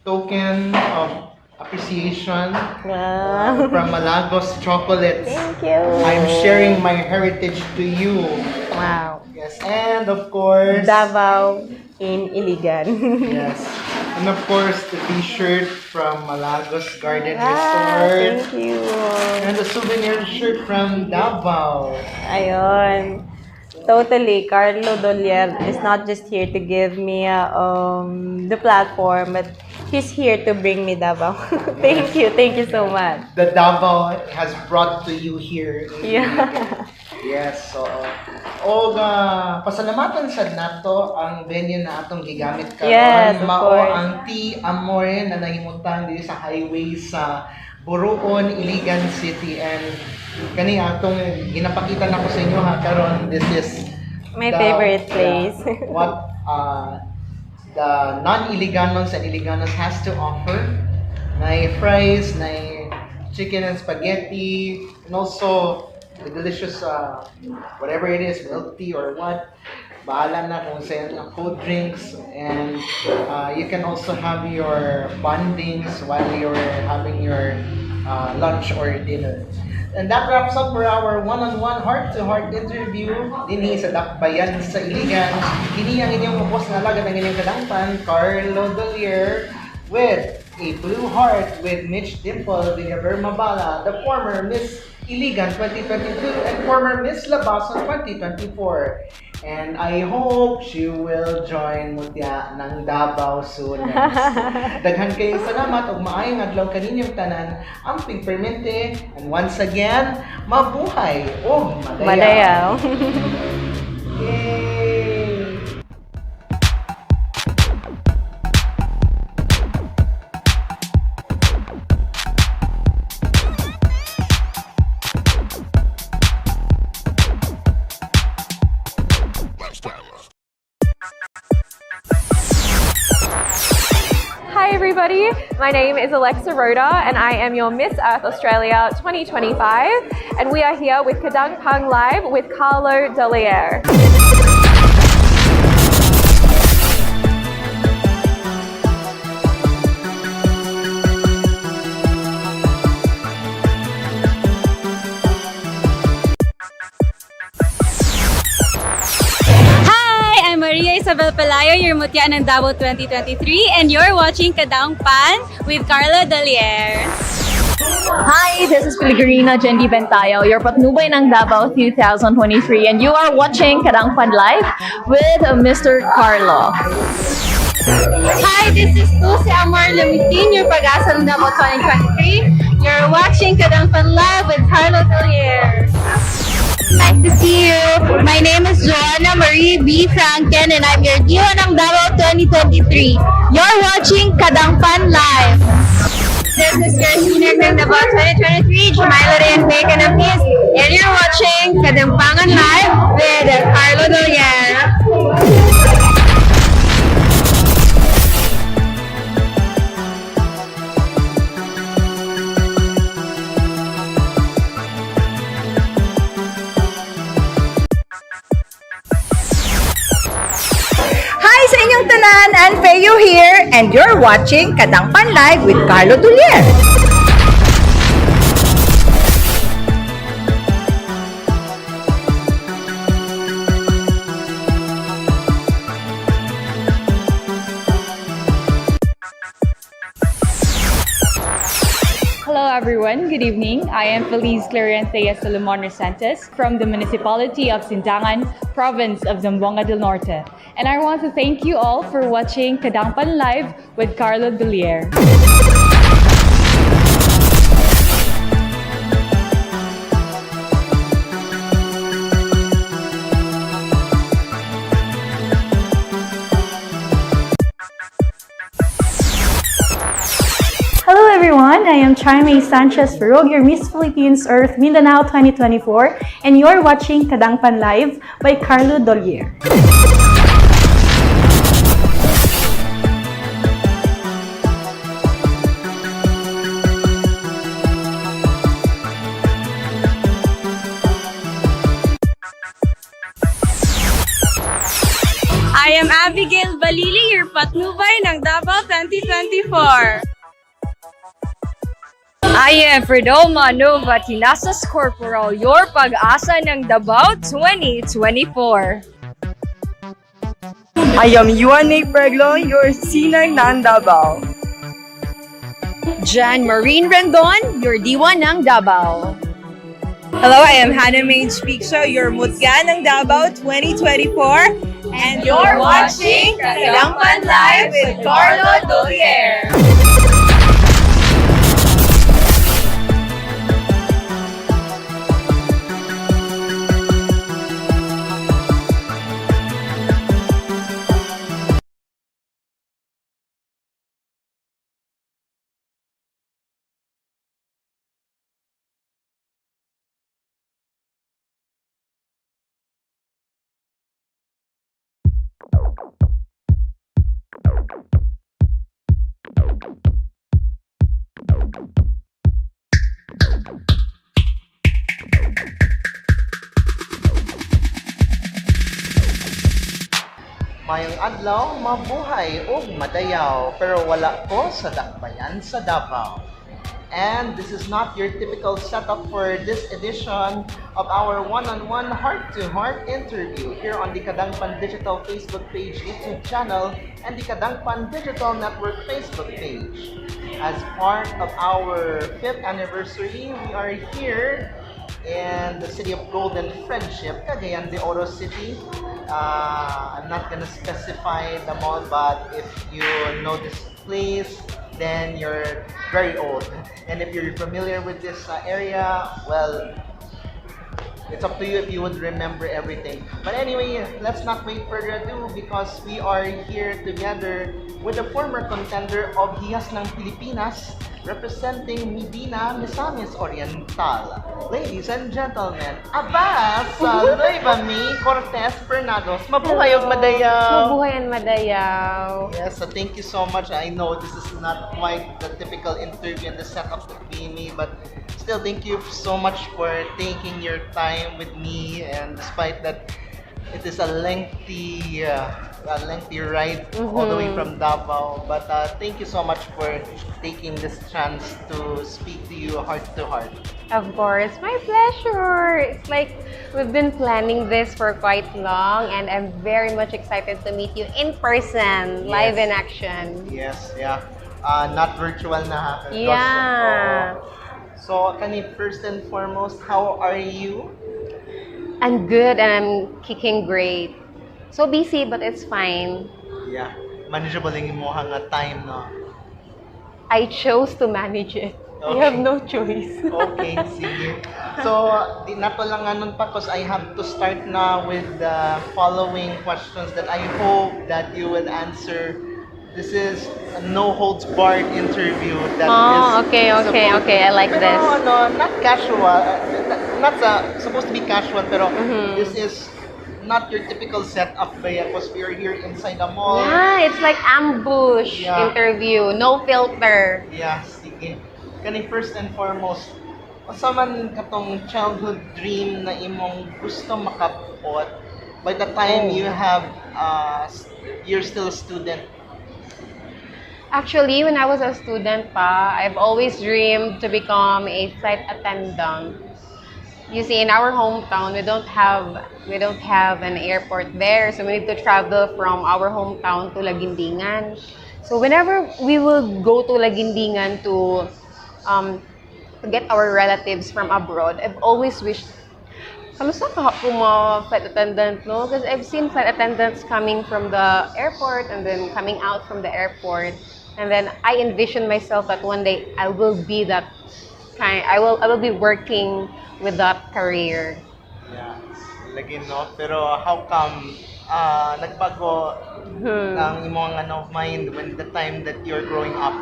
token of appreciation from Malagos Chocolates. Thank you. I'm sharing my heritage to you. Wow. Yes, and of course, Davao in Iligan. yes, and of course the T-shirt from Malagos Garden Ah, Resort, thank you. and the souvenir shirt from Davao. Ayun. Totally, Carlo Dolier is not just here to give me the platform, but he's here to bring me Davao. Thank you so much. The Davao has brought to you here. Yeah. Yes, so pasalamatan sad nato ang venue na atong gigamit karon. Yes, of Mao course. ang T Amore na nahimutan diri sa highway sa Buruon, Iligan City, and kani atong ginapakita nako sa inyo ha karon. This is My favorite place. what the non-Iliganos and Iliganos has to offer. Na fries, na chicken and spaghetti, and also the delicious whatever it is, milk tea or what. Bahala na kung sa cold drinks, and you can also have your bondings while you're having your lunch or dinner. And that wraps up for our one-on-one heart-to-heart interview dinhi sa Dakbayan sa Iligan. Kini ang inyong boss na alagad ng inyong kadangpan, Carlo Dolier, with a blue heart with Mitch Dimple Villavermabala, the former Miss Iligan 2022 and former Miss Labason 2024. And I hope she will join Mutya ng Davao soon. Daghan kayong salamat ug maayong adlaw kaninyong tanan, amping permente, and once again, mabuhay o madayaw. Madayaw. Yay! Hi everybody, my name is Alexa Rhoda and I am your Miss Earth Australia 2025 and we are here with Kadangpan Live with Carlo Dolier. I'm Maria Isabel Pelayo, your Mutya ng Davao 2023, and you're watching Kadangpan with Carlo Dolier. Hi, this is Piligrina Jendi Bentayo, your Patnubay ng Davao 2023, and you are watching Kadangpan Live with Mr. Carlo. Hi, this is Lucy Amor Lumitin, your Pag-asa ng Davao 2023. You're watching Kadangpan Live with Carlo Dolier. Nice to see you. My name is Joanna Marie B. Franken and I'm your Dio ng Davao 2023. You're watching Kadangpan Live. This is your senior ng Davao 2023, Jemaila Reyes Bacon of Peace, and you're watching Kadangpangan Live with Carlo Dolier. Hi sa inyong tanan, Ann Peyo here, and you're watching Kadangpan Live with Carlo Dolier. Hello everyone, good evening. I am Feliz Clarianthea Solomon Resantes from the Municipality of Sindangan, Province of Zamboanga del Norte. And I want to thank you all for watching Kadangpan Live with Carlo Dolier. Hello everyone, I am Charmaine Sanchez Farog, your Miss Philippines Earth Mindanao 2024, and you're watching Kadangpan Live by Carlo Dolier. I am Abigail Balili, your Patnubay ng Davao 2024. I am Fredoma Nova Tinasas Corporal, your Pag-asa ng Davao 2024. I am Yuane Preglo, your Sinay ng Davao. Jan Marine Rendon, your D1 ng Davao. Hello, I am Hannah Main Speakshow, your Mutya ng Davao 2024. And you're watching Kadangpan Live with Carlo Dolier. Mayong adlaw, mabuhay ug madayaw, pero wala ko sa dakbayan sa Davao. And this is not your typical setup for this edition of our one-on-one heart-to-heart interview here on the Kadangpan Digital Facebook page, YouTube channel, and the Kadangpan Digital Network Facebook page. As part of our 5th anniversary, we are here in the city of Golden Friendship, Cagayan de Oro City. I'm not gonna specify the mall, but if you know this place, then you're very old. And if you're familiar with this area, well, it's up to you if you would remember everything. But anyway, let's not wait further ado because we are here together with the former contender of Hiyas ng Pilipinas, representing Medina, Misamis Oriental. Ladies and gentlemen, Abbas Loibami Cortez Bernados. Mabuhay ug madayaw. Mabuhay and madayaw. Yes, so thank you so much. I know this is not quite the typical interview and the setup that we made, but still thank you so much for taking your time with me. And despite that, it is a lengthy ride all the way from Davao. But thank you so much for taking this chance to speak to you heart to heart. Of course, my pleasure. It's like we've been planning this for quite long, and I'm very much excited to meet you in person, live in action. Yes, yeah. Not virtual na ha. Because, Yeah. So, first and foremost, how are you? I'm good and I'm kicking great. So busy, but it's fine. Yeah. Manageable yung mo nga time, no? I chose to manage it. I have no choice. Okay, sige. So, di na to lang ganun pa because I have to start na with the following questions that I hope that you will answer. This is a no-holds-barred interview that is okay. I like pero, this. not casual. Not supposed to be casual, pero this is not your typical setup because we are here inside the mall. Yeah, it's like ambush interview, no filter. Yeah, sige. First and foremost, asa man katong childhood dream na imong gusto makapot by the time you have you're still a student? Actually, when I was a student I've always dreamed to become a flight attendant. You see, in our hometown, we don't have an airport there, so we need to travel from our hometown to Laguindingan. So whenever we will go to Laguindingan to get our relatives from abroad, I've always wished, kamusta ka po mga flight attendant, no? Because I've seen flight attendants coming from the airport and then coming out from the airport. And then I envision myself that one day I will be that kind. I will be working with that career. Yeah, lagi no. Pero how come nagbago ang imong mind when the time that you're growing up?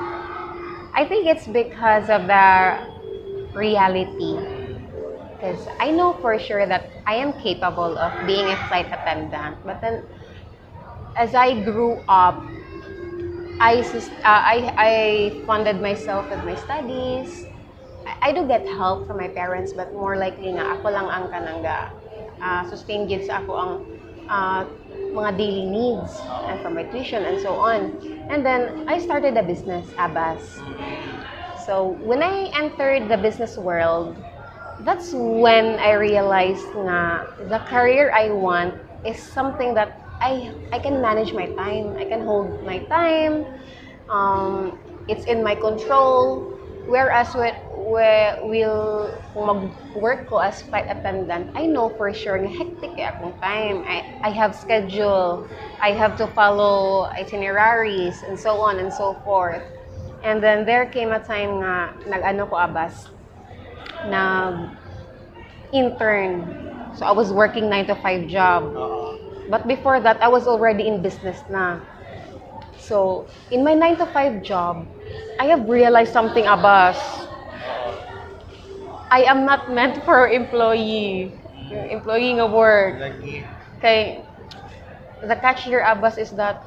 I think it's because of the reality. Because I know for sure that I am capable of being a flight attendant. But then, as I grew up, I funded myself with my studies. I do get help from my parents, but more likely nga ako lang ang kanangga sustain gid sa ako ang mga daily needs and from my tuition and so on. And then I started a business, Abbas. So when I entered the business world, that's when I realized na the career I want is something that I can manage my time. I can hold my time. It's in my control. Whereas kung mag-work ko as flight attendant, I know for sure nga hectic akong time. I have schedule. I have to follow itineraries and so on and so forth. And then there came a time nga nag-ano ko abas, nag-intern. So I was working 9 to 5 job. But before that, I was already in business na. So, in my 9 to 5 job, I have realized something, Abbas. I am not meant for employee nga work. Okay, the catch here, Abbas, is that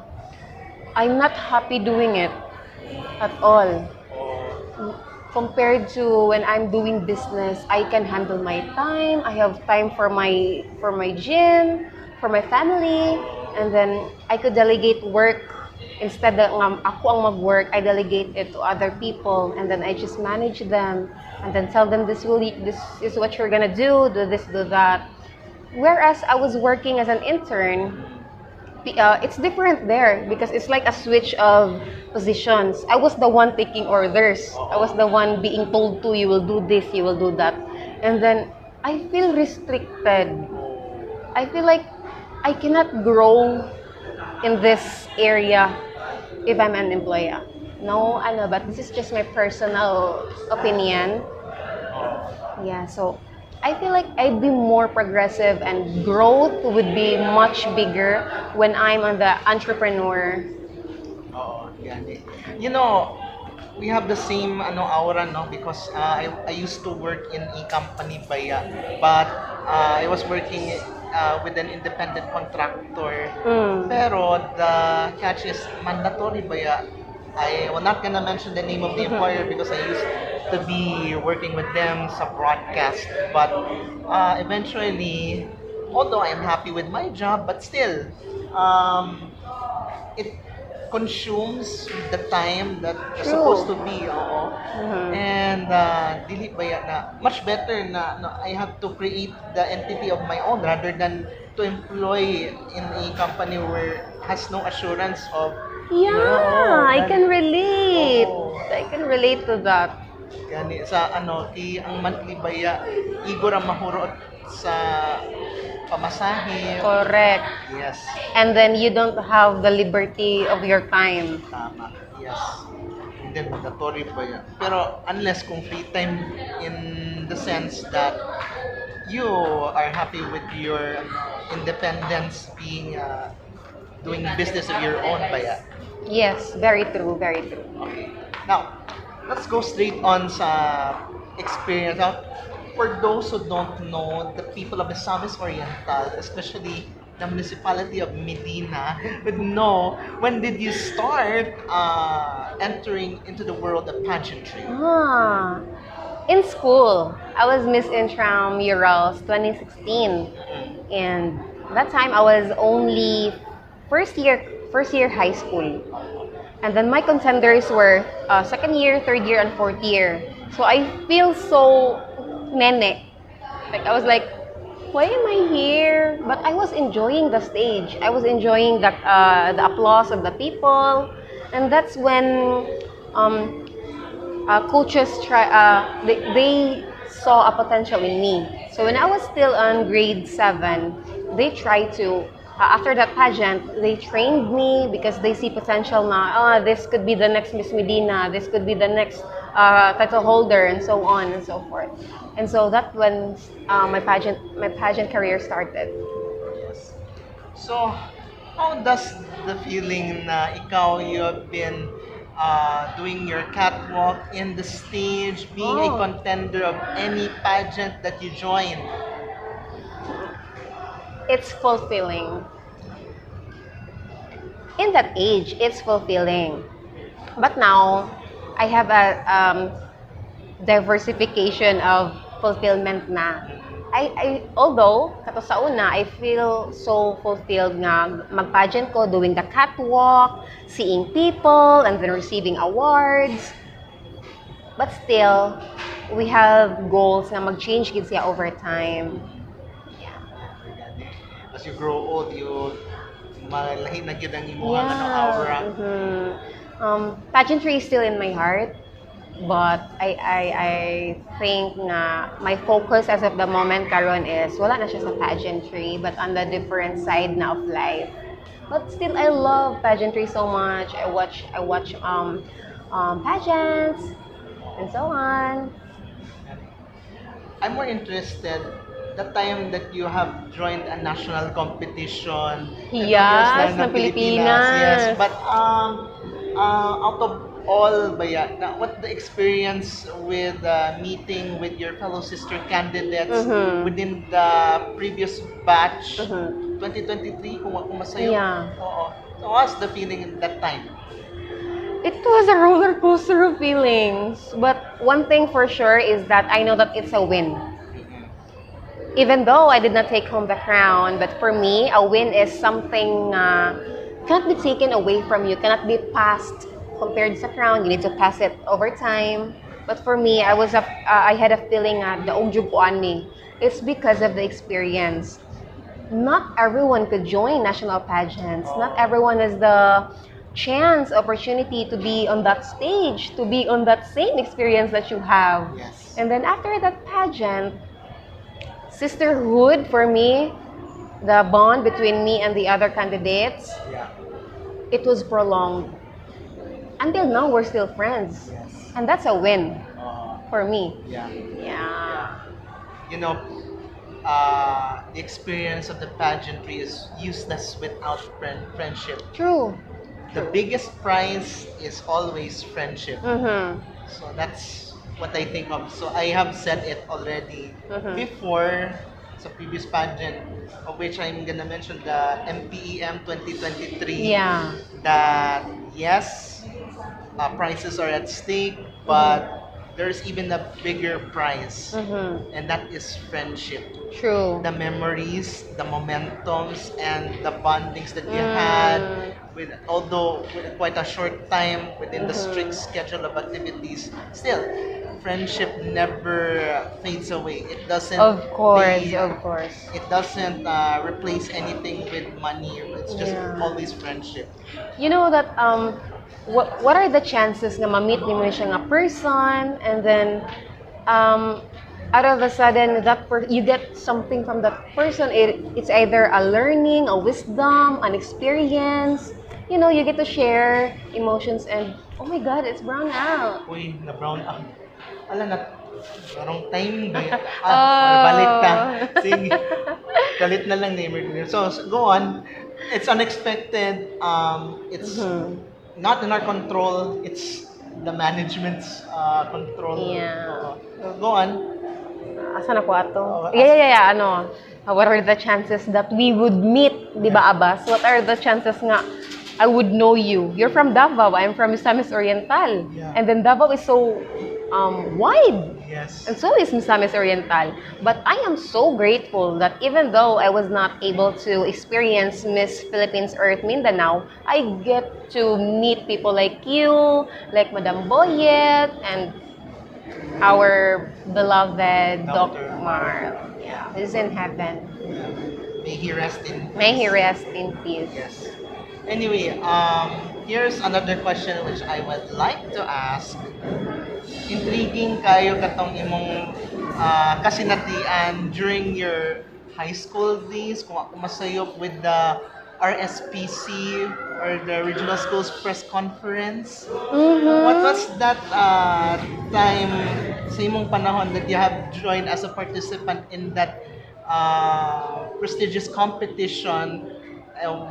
I'm not happy doing it at all. Compared to when I'm doing business, I can handle my time. I have time for my gym, for my family, and then I could delegate work. Instead of ako ang mag-work, I delegate it to other people, and then I just manage them, and then tell them this is what you're gonna do this, do that. Whereas I was working as an intern, it's different there because it's like a switch of positions. I was the one taking orders. I was the one being told to, you will do this, you will do that. And then I feel restricted. I feel like I cannot grow in this area if I'm an employee. No, but this is just my personal opinion. Yeah, so I feel like I'd be more progressive and growth would be much bigger when I'm on the entrepreneur. You know, we have the same aura, no? Because I used to work in a company but I was working with an independent contractor. Pero the catch is mandatory I will not gonna mention the name of the employer because I used to be working with them sa broadcast. But eventually, although I'm happy with my job, but still, it consumes the time that you're supposed to be. And dili na much better na I have to create the entity of my own rather than to employ in a company where has no assurance of I can relate. I can relate to that. Gani sa ang monthly igor ang mahurot sa pamasahe. Correct. Yes. And then you don't have the liberty of your time. Tama. Yes. And then mandatory Pero unless kung free time in the sense that you are happy with your independence being doing business of your own Yes, very true, very true. Okay. Now, let's go straight on sa experience. Now, for those who don't know, the people of the Misamis Oriental, especially the municipality of Medina, would know when did you start entering into the world of pageantry? In school, I was Miss Intramurals 2016, and that time I was only first year high school. And then my contenders were second year, third year, and fourth year. So I feel so nene. Like I was like, why am I here? But I was enjoying the stage. I was enjoying the applause of the people. And that's when coaches they saw a potential in me. So when I was still on grade 7, they tried to after that pageant, they trained me because they see potential na, this could be the next Miss Medina, this could be the next title holder, and so on and so forth. And so that's when my pageant career started. Yes. So, how does the feeling na ikaw, you have been doing your catwalk in the stage, being a contender of any pageant that you join? It's fulfilling. In that age, it's fulfilling. But now, I have a diversification of fulfillment na. Although, kato sa una, I feel so fulfilled nga mag-pageant ko, doing the catwalk, seeing people, and then receiving awards. But still, we have goals na mag-change gid siya over time. As you grow old, you malahi na gyud ang imong ano aura. Pageantry is still in my heart, but I think na my focus as of the moment karon is wala na siya sa pageantry, but on the different side na of life. But still, I love pageantry so much. I watch pageants and so on. I'm more interested the time that you have joined a national competition. Yes, ng ng Pilipinas. Yes, but out of all ba yan, what the experience with meeting with your fellow sister candidates within the previous batch, 2023, kung masayo? Yeah. Oo. So what's the feeling in that time? It was a roller coaster of feelings. But one thing for sure is that I know that it's a win. Even though I did not take home the crown, but for me, a win is something cannot be taken away from you, cannot be passed compared sa crown. You need to pass it over time. But for me, I had a feeling the umjug ko ani. It's because of the experience. Not everyone could join national pageants. Not everyone has the opportunity to be on that stage, to be on that same experience that you have. Yes. And then after that pageant, sisterhood for me, the bond between me and the other candidates, Yeah. it was prolonged. Until now, we're still friends. Yes. And that's a win for me. Yeah. Yeah. You know, the experience of the pageantry is useless without friendship. True. The biggest prize is always friendship. Mm-hmm. So that's what I think of. So I have said it already before sa previous pageant, of which I'm gonna mention the MPEM 2023. Yeah. That yes, prizes are at stake, but there's even a bigger prize, and that is friendship. True. The memories, the momentums, and the bondings that you had with, although with quite a short time within the strict schedule of activities, still friendship never fades away. It doesn't. Of course, be- of course. It doesn't replace anything with money. It's just always friendship. You know that what are the chances na ma-meet ni mo siya nga person, and then out of a sudden you get something from that person. It's either a learning, a wisdom, an experience. You know, you get to share emotions and oh my god, it's brown out. Uy, na-brown out. Ala na, wrong timing ba yun? Balik na. Sige. Galit na lang neighbor. So, go on. It's unexpected. It's not in our control. It's the management's control. Yeah. So, go on. Asan ako ato? Yeah. Ano? What are the chances that we would meet, di ba, Abbas? What are the chances nga I would know you? You're from Davao. I'm from Misamis Oriental. Yeah. And then Davao is so wide. Yes. And so is Misamis Oriental. But I am so grateful that even though I was not able to experience Miss Philippines Earth Mindanao, I get to meet people like you, like Madam Boyet, and our beloved Dr. Dr. Mar. Yeah, he's in heaven. May he rest in May he rest in peace. Yes. Anyway, here's another question which I would like to ask. Intriguing kayo katong imong kasinatian during your high school days, kung ako masayop with the RSPC or the Regional Schools Press Conference. What was that time sa imong panahon that you have joined as a participant in that prestigious competition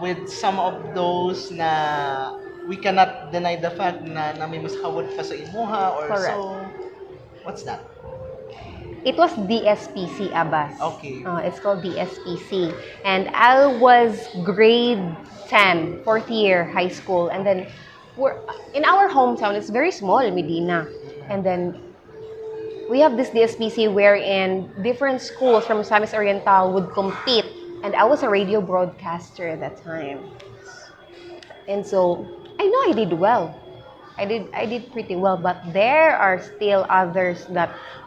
with some of those na we cannot deny the fact na may mas hawad pa sa imuha or Correct. so. What's that? It was DSPC, Abbas. Okay. It's called DSPC. And I was grade 10, fourth year high school. And then we're in our hometown, it's very small, Medina. And then we have this DSPC wherein different schools from Misamis Oriental would compete. And I was a radio broadcaster at that time. And so I know I did well. I did pretty well, but there are still others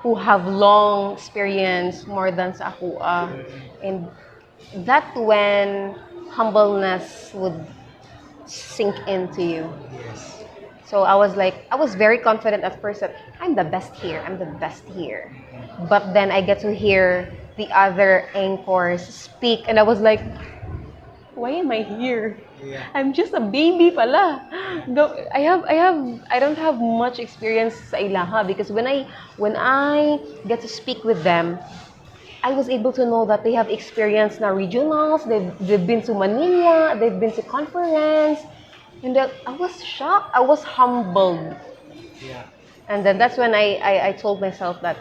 who have long experience more than sa ako. And that when humbleness would sink into you. Yes. So I was like, I was very confident at first that I'm the best here, I'm the best here. But then I get to hear the other anchors speak, and I was like, why am I here? Yeah. I'm just a baby pala. I don't have much experience sa ilaha because when I get to speak with them, I was able to know that they have experience na regionals, they've been to Manila, they've been to conference, and that I was shocked, I was humbled. Yeah. And then that's when I told myself that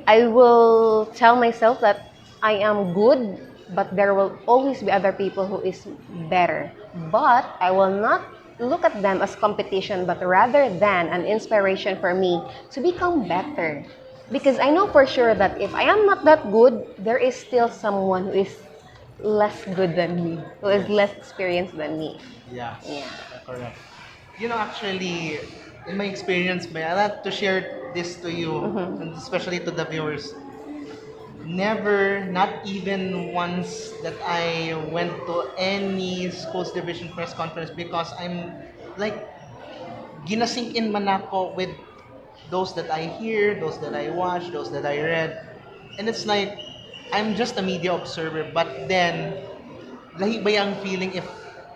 I will tell myself that I am good, but there will always be other people who is better. But I will not look at them as competition, but rather than an inspiration for me to become better. Because I know for sure that if I am not that good, there is still someone who is less good than me, who is less experienced than me. Yeah. Yeah. Correct. Actually, in my experience, I like to share this to you, and especially to the viewers. Never, not even once that I went to any schools division press conference because I'm like ginasink in man ako with those that I hear, those that I watch, those that I read. And it's like I'm just a media observer, but then lahi ba yung feeling if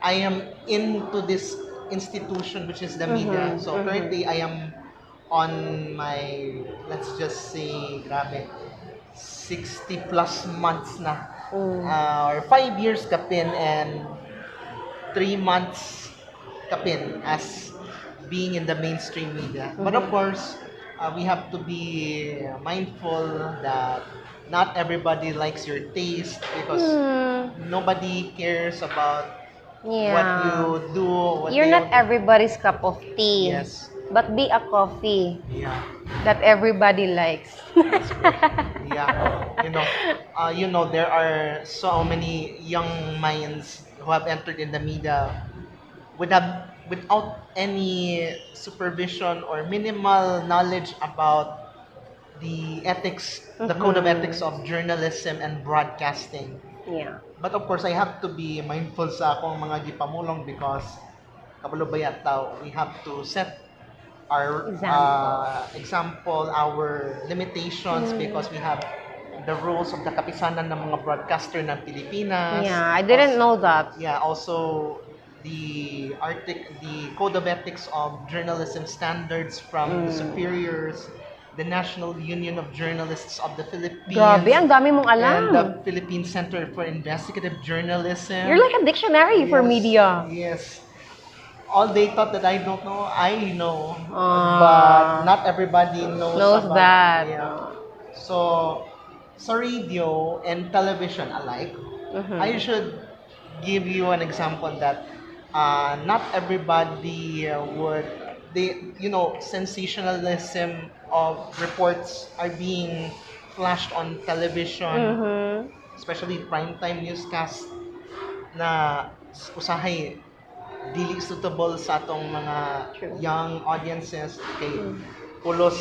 I am into this institution which is the media. So currently I am on my, let's just say, grabe, 60 plus months na. Or 5 years kapin and 3 months kapin as being in the mainstream media. But of course, we have to be mindful that not everybody likes your taste because nobody cares about what Yeah. you do. What You're they not everybody's cup of tea. Yes. But be a coffee Yeah. that everybody likes. Yeah. There are so many young minds who have entered in the media without any supervision or minimal knowledge about the ethics, the code of ethics of journalism and broadcasting. Yeah. But of course, I have to be mindful sa akong mga gipamulong because kabalo ba yata, we have to set our example, our limitations because we have the rules of the kapisanan ng mga broadcaster ng Pilipinas. Yeah, I didn't know that. Yeah, also the code of ethics of journalism standards from the superiors, the National Union of Journalists of the Philippines. Grabe, ang dami mong And alam. the Philippine Center for Investigative Journalism. You're like a dictionary for media. Yes. All they thought that I don't know, I know. Ah. But not everybody knows about, that. Yeah. So, sa radio and television alike, I should give you an example that not everybody sensationalism of reports are being flashed on television, especially primetime newscast na usahay dili suitable sa atong mga young audiences kay pulos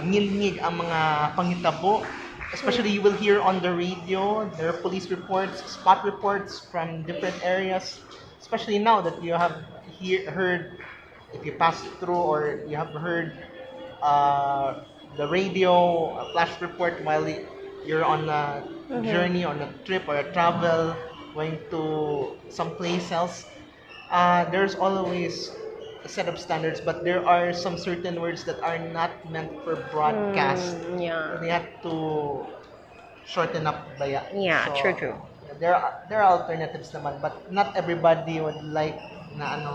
milngig ang mga pangitabo, especially you will hear on the radio there are police reports, spot reports from different areas, especially now that you have heard, if you pass through or you have heard the radio flash report while you're on a journey, on a trip or a travel going to some place else. There's always a set of standards, but there are some certain words that are not meant for broadcast. Yeah. They have to shorten up baya. Yeah, true. There are alternatives naman, but not everybody would like na ano.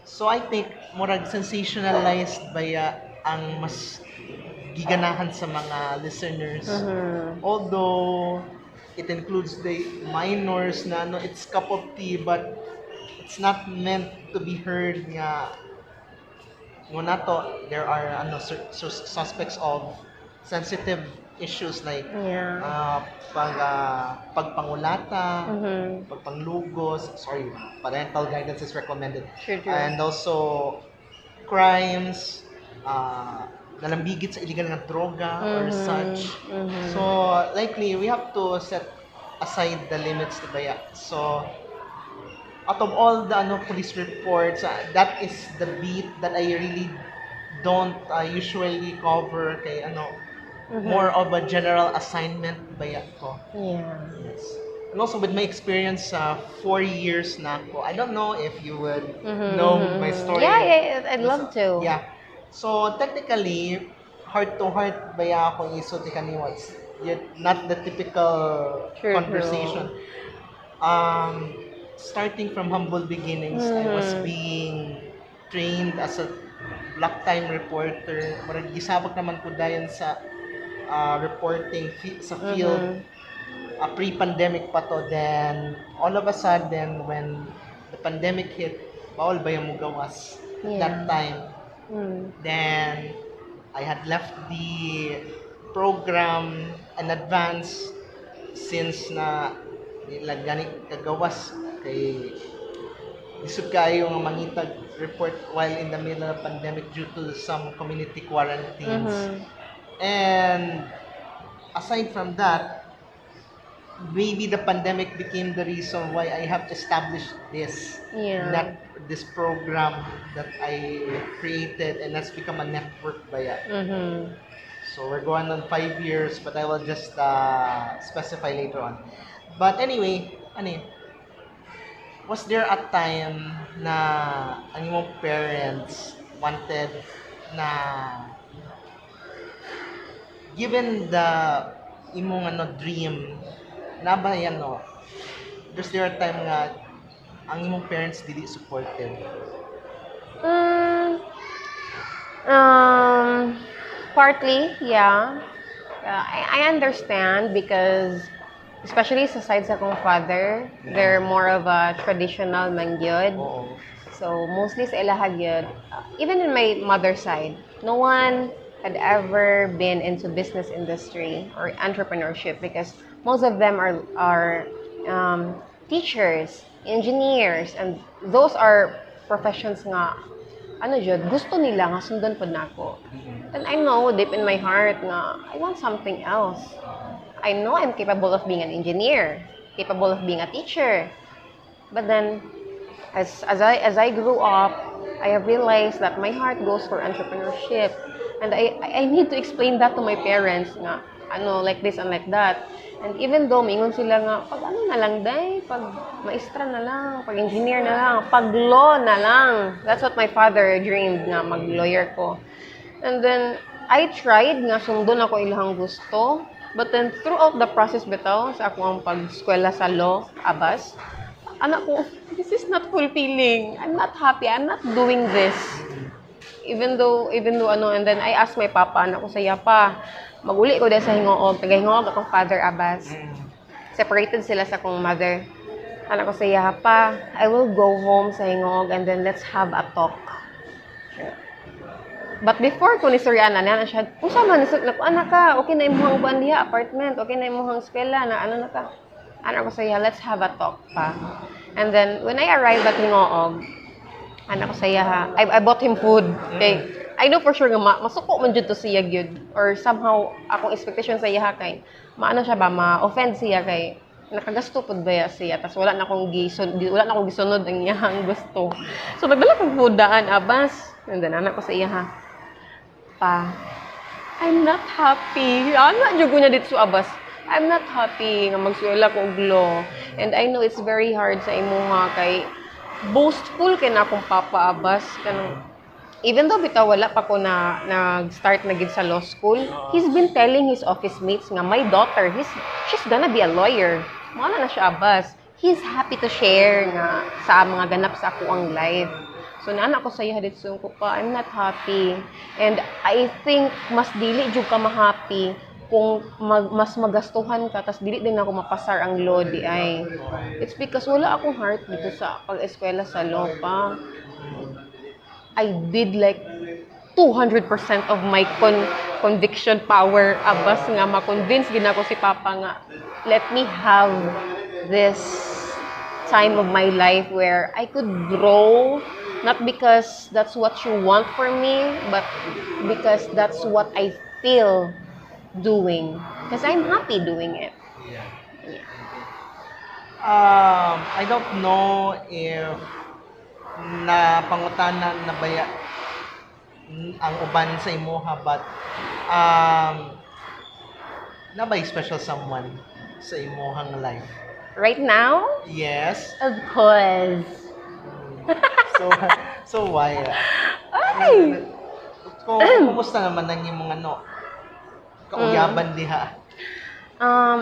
So I think murag sensationalized baya ang mas giganahan sa mga listeners. Although it includes the minors na ano, it's cup of tea, but it's not meant to be heard nga muna to. There are suspects of sensitive issues like pagpangulata, pagpanglugos, parental guidance is recommended. True. And also crimes, nalambigit sa illegal nga droga or such. So likely we have to set aside the limits, diba? So, out of all the police reports, that is the beat that I really don't usually cover kay more of a general assignment baya ko. Yeah. Yes. And also with my experience, 4 years na ako. I don't know if you would know my story. Yeah, I'd love to. Yeah. So technically, heart to heart baya ako iso ti kaniwas. Yet not the typical True, conversation. Um, Starting from humble beginnings, I was being trained as a black time reporter. Marag gisabak naman ko dayon sa reporting sa field. Pre-pandemic pa to. Then all of a sudden when the pandemic hit, bawal ba yung mugawas that time. Then I had left the program in advance since na nila gani kagawas kay isip kayo nga mangitag report while in the middle of pandemic due to some community quarantines. And aside from that, maybe the pandemic became the reason why I have established this this program that I created, and has become a network baya. So we're going on 5 years, but I will just specify later on. But anyway, was there a time na ang imong parents wanted na given the imong dream na ba yan there's there a time nga ang imong parents dili supportive? Partly, yeah. I understand because especially sa side sa akong father, they're more of a traditional man gyud. So mostly sa ilaha gyud. Even in my mother's side, no one had ever been into business industry or entrepreneurship because most of them are teachers, engineers, and those are professions nga gusto nila nga sundan pod nako. And I know deep in my heart nga I want something else. I know I'm capable of being an engineer, capable of being a teacher. But then as I grew up, I have realized that my heart goes for entrepreneurship. And I need to explain that to my parents nga like this and like that. And even though mingon sila nga pag na lang day, pag maestra na lang, pag engineer na lang, pag law na lang. That's what my father dreamed nga mag-lawyer ko. And then I tried nga sundon ako ilahang gusto. But then throughout the process bitaw sa akong pag-eskwela sa law, abas, anak ko, this is not fulfilling. I'm not happy. I'm not doing this. Even though and then I asked my papa, anak ko saya pa, maguli ko dahil sa hingoog, taga-hingoog akong father abas. Separated sila sa akong mother. Anak ko saya pa, I will go home sa hingoog and then let's have a talk. But before ko ni Surya na siya, unsa man anak ka, okay na imong buwan diha apartment, okay na imong eskwela na na ka. Anak ko saya, let's have a talk pa. And then when I arrived at hingoog, anak ko saya I bought him food. Okay. I know for sure nga masuko man jud to siya gyud or somehow akong expectation sa iya kay maano siya ba ma-offend siya kay nakagasto pud ba siya tas wala na akong gisunod ang iyang gusto. So nagdala kog food daan abas. And then anak ko sa iya pa, I'm not happy. Ano jud ko niya dito abas. I'm not happy nga magsuwela ko og law. And I know it's very hard sa imuha kay boastful kay na akong papa abas kanang even though bitaw wala pa ko na nag-start na gid sa law school, he's been telling his office mates nga my daughter, she's gonna be a lawyer. Mao na siya abas. He's happy to share nga sa mga ganap sa ako ang life. So nana ko sa iya dito ko pa, I'm not happy. And I think mas dili jud ka ma-happy kung mas magastuhan ka tas dili din ako mapasar ang law di ay. It's because wala akong heart dito sa pag-eskwela sa law pa. I did like 200% of my conviction power abas nga ma-convince gid ako si papa nga let me have this time of my life where I could grow, not because that's what you want for me, but because that's what I feel doing, because I'm happy doing it. I don't know if napangutanan na baya ang uban sa imuha, but nabay special someone sa imuhang life? Right now? Yes. Of course. So, so why? Ay! Kumusta naman ang imong kauyaban diha?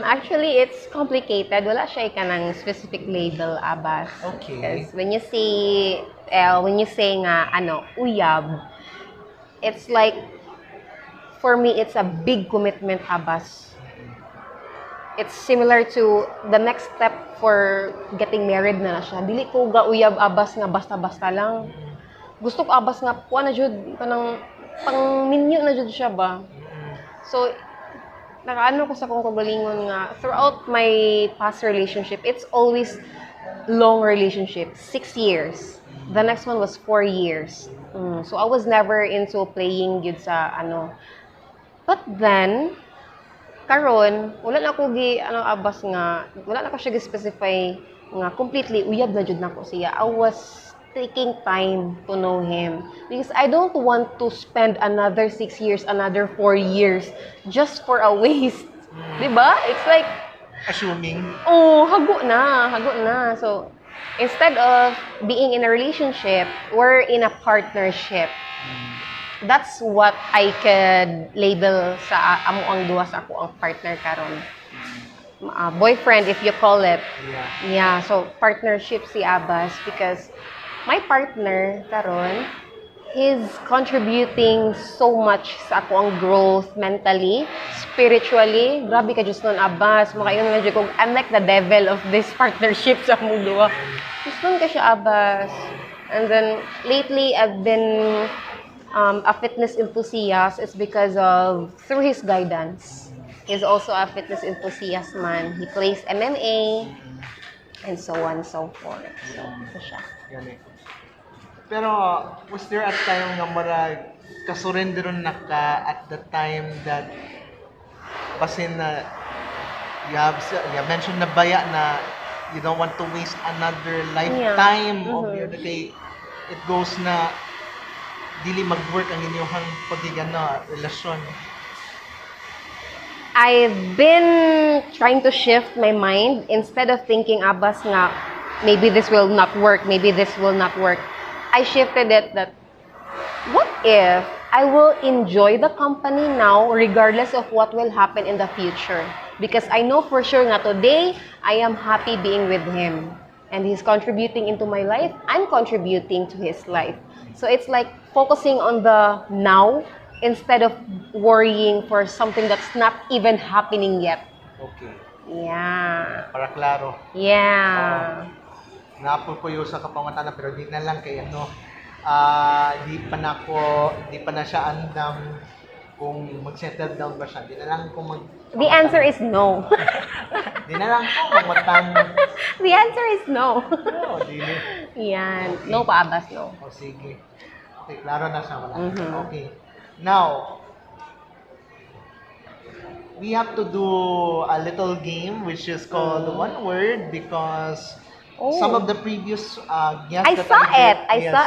Actually, it's complicated. Wala siya ng specific label, Abbas. Okay. Because when you say nga, uyab, it's like, for me, it's a big commitment, Abbas. It's similar to the next step for getting married na siya. Dili ko ga uyab, Abbas, nga basta-basta lang. Gusto ko, Abbas, nga po na jud, pang minyo na jud siya ba? So, nakaano ko sa kong kagalingon nga, throughout my past relationship, it's always long relationship, 6 years. The next one was 4 years. So I was never into playing yun sa But then, karon, wala na ko Abbas nga, wala na ko siya specify nga completely uyab na jud nako siya. I was taking time to know him because I don't want to spend another 6 years, another 4 years just for a waste. Diba? It's like assuming. Oh, hago na. So, instead of being in a relationship, we're in a partnership. That's what I could label sa amo ang duha sa ako ang partner karon. Boyfriend, if you call it. Yeah, so partnership si Abbas because my partner karon, he's contributing so much sa ako ang growth mentally, spiritually. Grabe ka just nun, Abbas. Makayon nga ko, I'm like the devil of this partnership sa mong duha. Just nun ka siya, Abbas. And then lately, I've been a fitness enthusiast. It's because of through his guidance. He's also a fitness enthusiast man. He plays MMA and so on and so forth. So, ito siya. Pero, was there a time nga marag kasurrenderon na ka at the time that basin na you mentioned na baya na you don't want to waste another lifetime of your day. It goes na dili mag-work ang inyong relasyon. I've been trying to shift my mind instead of thinking, Abbas, nga, maybe this will not work, maybe this will not work. I shifted it that, what if I will enjoy the company now regardless of what will happen in the future? Because I know for sure nga today, I am happy being with him. And he's contributing into my life, I'm contributing to his life. So it's like focusing on the now instead of worrying for something that's not even happening yet. Okay. Yeah. Para klaro. Yeah. Napupuyo sa kapangutanan pero di na lang kay di pa na siya andam kung mag-settle down ba siya. Di na lang kung The answer is no. Di na lang kung magmatang. The answer is no. No, dili. Yan. Okay. No pa, Abbas, no. O sige. Okay, klaro na siya. Wala. Okay. Now, we have to do a little game which is called One Word because some of the previous guests I saw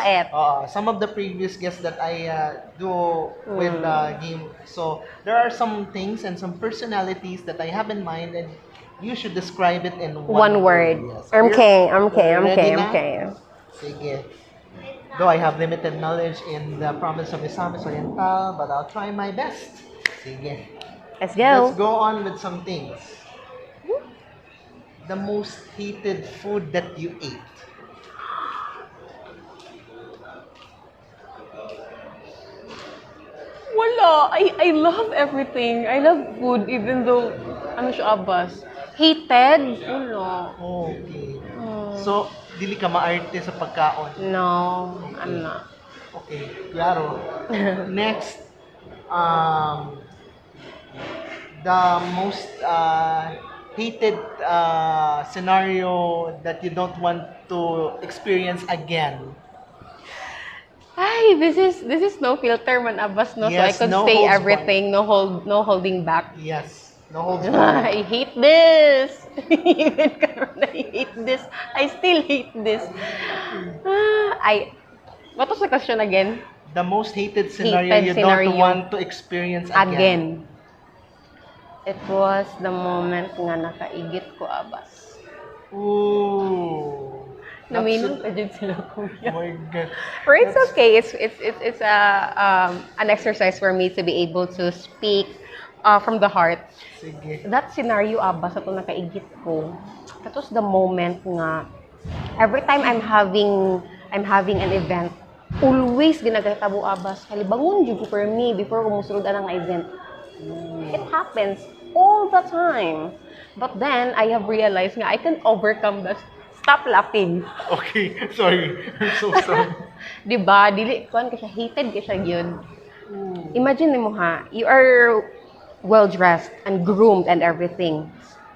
it. Some of the previous guests that I do with the game. So there are some things and some personalities that I have in mind, and you should describe it in one word. Yes. Okay. Sige. Though I have limited knowledge in the province of Misamis Oriental, but I'll try my best. Sige. Let's go. Let's go on with some things. The most hated food that you ate? Wala. I love everything. I love food even though, Abbas? Hated? Wala. Okay. So, dili ka maarte sa pagkaon? No, I'm not. Okay, klaro. Next, the most hated scenario that you don't want to experience again? Ay, this is no filter man, Abbas, no? Yes, so I could no say holds everything, no holding back. Yes. No holds barred. I hate this. Even karon, I hate this. I still hate this. What was the question again? The most hated scenario Hated you scenario. don't want to experience again. Again. It was the moment nga nakaigit ko abas. Ooh. Naminong pa dyan sila Oh kuya. my God. But it's okay. It's an exercise for me to be able to speak from the heart. Sige. That scenario abas ato nakaigit ko. That was the moment nga every time I'm having an event, always ginagaytabo abas kalibangon jud ko for me before ko musulod ang event. It happens all the time. But then I have realized nga I can overcome that. Stop laughing. Okay, sorry. I'm so sorry. Diba? Dili, kuhan ka siya, hated ka siya yun. Imagine mo ha, you are well-dressed and groomed and everything.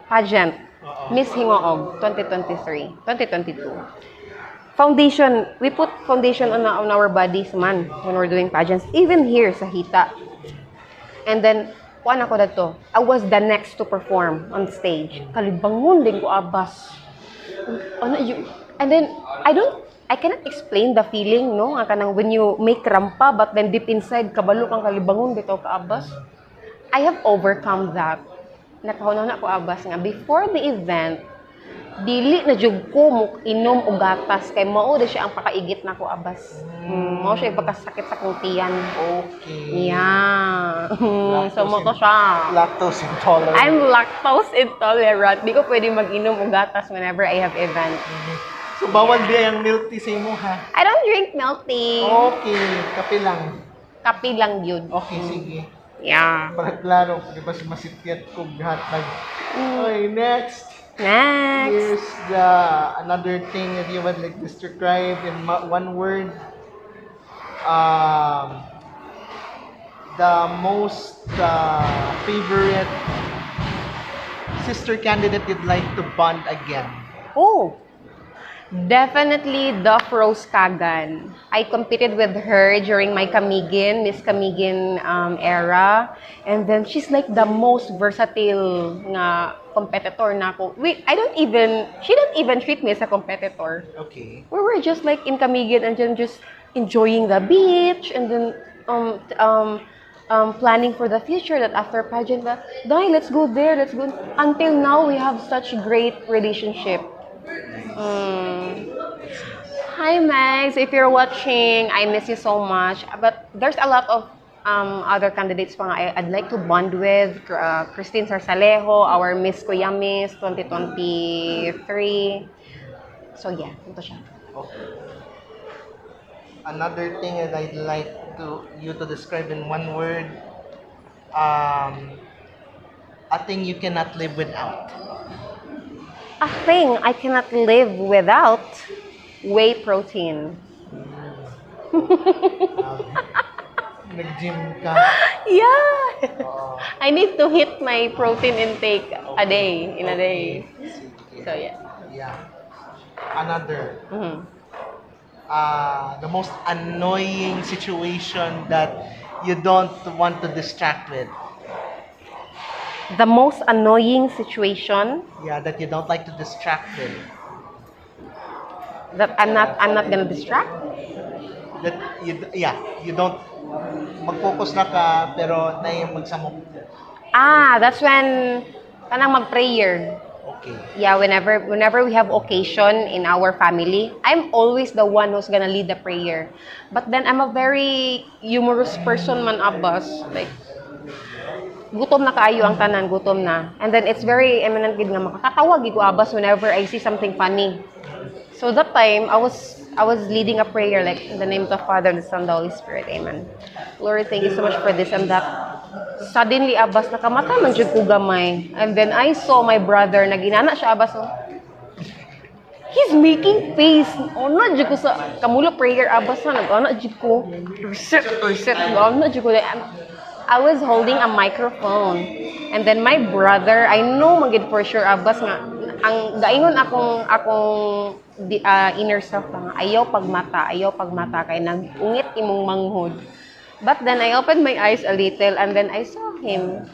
Pageant, Miss Hingoog, 2023, 2022. Foundation, we put foundation on our bodies man when we're doing pageants, even here sa Hita. And then, kuhan ako dato, I was the next to perform on stage. Kalibangon din ko abas. And then I cannot explain the feeling, no? Nga kanang when you make rampa but then deep inside kabalo kang kalibangon bitaw ka abas. I have overcome that. Nakahuna na ko abas nga before the event, dili na jud ko mo inom og gatas kay mao da siya ang pakaigit na ko abas. Mao siya ipagkasakit sa kong tiyan. Okay. Yeah. So mo to siya. Lactose intolerant. I'm lactose intolerant. Di ko pwede mag-inom og gatas whenever I have event. So, bawal di ang milk tea sa imo, ha? I don't drink milk tea. Okay. Kape lang. Kape lang yun. Okay, sige. Yeah. Para klaro, di ba masitiat ko hatag. Okay, next. Next. Here's another thing that you would like to describe in one word. The most favorite sister candidate you'd like to bond again. Oh. Definitely Duff Rose Kagan. I competed with her during my Miss Kamigin era. And then she's like the most versatile nga competitor na ako. She don't even treat me as a competitor. Okay. We were just like in Kamigin and then just enjoying the beach and then planning for the future that after pageant, Dai, let's go there, let's go. Until now, we have such great relationship. Hi Max, if you're watching, I miss you so much. But there's a lot of other candidates pa nga I'd like to bond with. Christine Sarsalejo, our Miss Kuyamis 2023. So yeah, ito siya. Okay. Another thing that I'd like you to describe in one word, a thing you cannot live without. A thing I cannot live without, whey protein. Nag-gym ka. Yeah. Oo. I need to hit my protein intake a day, in a day. Sige. So yeah. Yeah. Another. Mhm. The most annoying situation that you don't want to distract with. The most annoying situation Yeah, that you don't like to distract with. that I'm not gonna distract. That you don't mag-focus na ka pero na yung magsamok. That's when kanang mag-prayer. Okay. Yeah, whenever we have occasion in our family, I'm always the one who's gonna lead the prayer. But then I'm a very humorous person man, Abbas. Like, gutom na kaayo ang tanan, gutom na. And then it's very eminent gid nga makakatawa gid ko Abbas whenever I see something funny. So that time I was leading a prayer like in the name of the Father, the Son, the Holy Spirit. Amen. Lord, thank you so much for this and that. Suddenly Abbas nakamata man jud ko gamay. And then I saw my brother na ginana siya Abbas. Oh. He's making face. Ano jud ko sa kamulo prayer Abbas na nag-ano jud ko. Reset. Ano jud ko. I was holding a microphone. And then my brother, I know magid for sure Abbas nga ang gaingon akong inner self nga ayaw pagmata kay nag-ungit imong manghod. But then I opened my eyes a little and then I saw him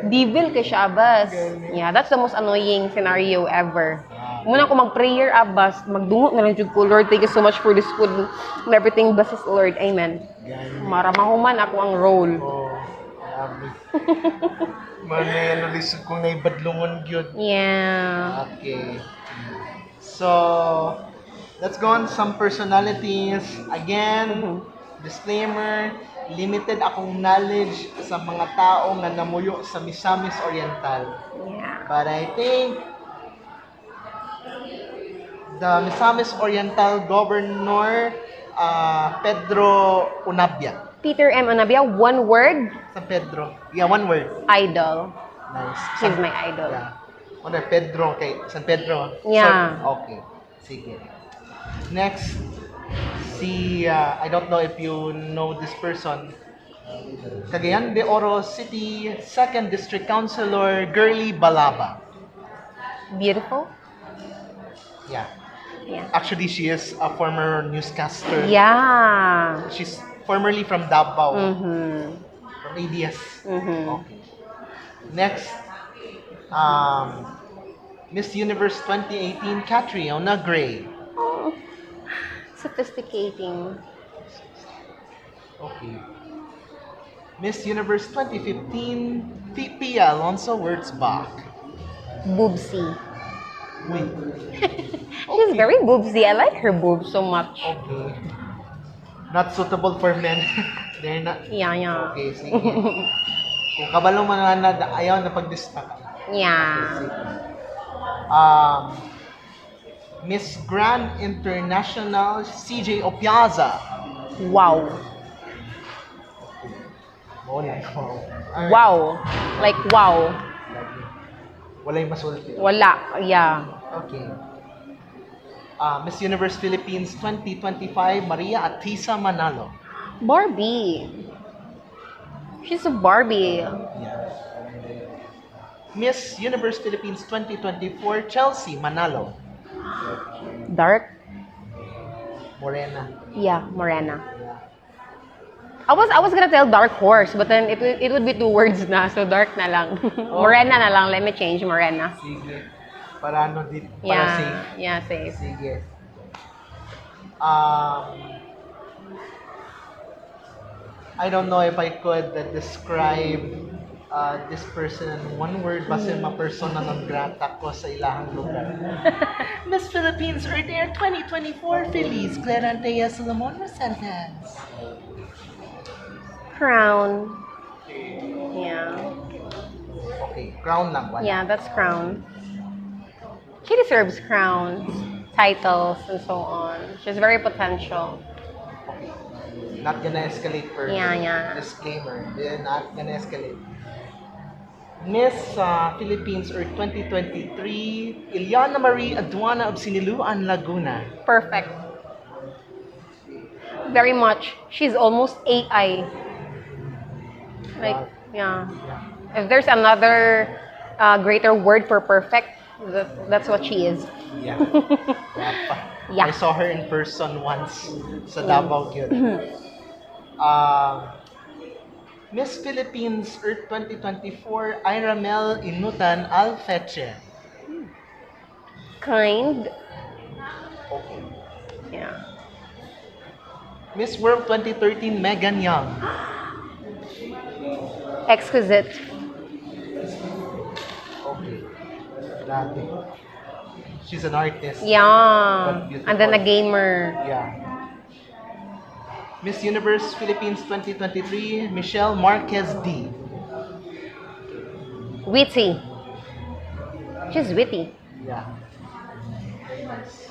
Devil kay siya, abas. Yeah, that's the most annoying scenario ever. Muna ko mag-prayer, abas, magdungo na lang jud ko, Lord, thank you so much for this food and everything, bless Lord, amen. Maramahuman ako ang role. Oh, grabe. Manay, lisod kong naibadlungon gyud. Yeah. Okay. So, let's go on some personalities. Again, disclaimer, limited akong knowledge sa mga tao nga namuyo sa Misamis Oriental. Yeah. But I think the Misamis Oriental Governor Pedro Unabia. Peter M. Anabia, one word, San Pedro. Yeah, one word. idol. Nice. He's my idol. Yeah. Ano, Pedro kay San Pedro. Yeah. So, okay. Sige. Next, I don't know if you know this person. Cagayan de Oro City 2nd District Councilor Girly Balaba. Beautiful. Yeah. Yeah. Actually, she is a former newscaster. Yeah. She's formerly from Davao. Mm-hmm. From ADS. Mm-hmm. Okay. Next, Miss Universe 2018, Catriona Gray. Oh, sophisticating. Okay. Miss Universe 2015, Pia Alonso Wurzbach. Boobsy. Wait. She's very boobsy. I like her boobs so much. Okay. Not suitable for men. They're not. Yeah, yeah. Okay, sige. Kung kabalong mananad, ayaw na pag-distract. Yeah. Miss Grand International CJ Opiaza. Wow. Oh, like, wow. Alright. Wow. Like, wow. Walay masulti. Wala. Yeah. Okay. Miss Universe Philippines 2025, Maria Atisa Manalo. Barbie. She's a Barbie. Yeah. Miss Universe Philippines 2024, Chelsea Manalo. Dark. Morena. Yeah, Morena. I was gonna tell dark horse, but then it would be two words na, so dark na lang. Morena na lang. Let me change Morena. Sige. Para ano dit, para Yeah. safe. Yeah, safe. Sige. I don't know if I could describe this person in one word basta ma-persona non grata ko sa ilahang lugar. Miss Philippines Earth Air 2024, Feliz Clarantea Solomon Rosantas. Crown. Yeah. Okay, crown lang. Wala. Yeah, that's crown. She deserves crowns, titles, and so on. She's very potential. Not gonna escalate further. Yeah, yeah. Disclaimer. They're not gonna escalate. Miss Philippines Earth 2023, Ilyana Marie Aduana of Siniluan, Laguna. Perfect. Very much. She's almost AI. Like, yeah. If there's another greater word for perfect, that's what she is. Yeah. Yeah. I saw her in person once sa Davao yun. Miss Philippines Earth 2024, Ira Mel Inutan Alfeche. Kind. Okay. Yeah. Miss World 2013, Megan Young. Exquisite. Okay. Grabe. She's an artist. Yeah. But And then a beautiful. gamer. Yeah. Miss Universe Philippines 2023, Michelle Marquez D. Witty. She's witty. Yeah. Very nice.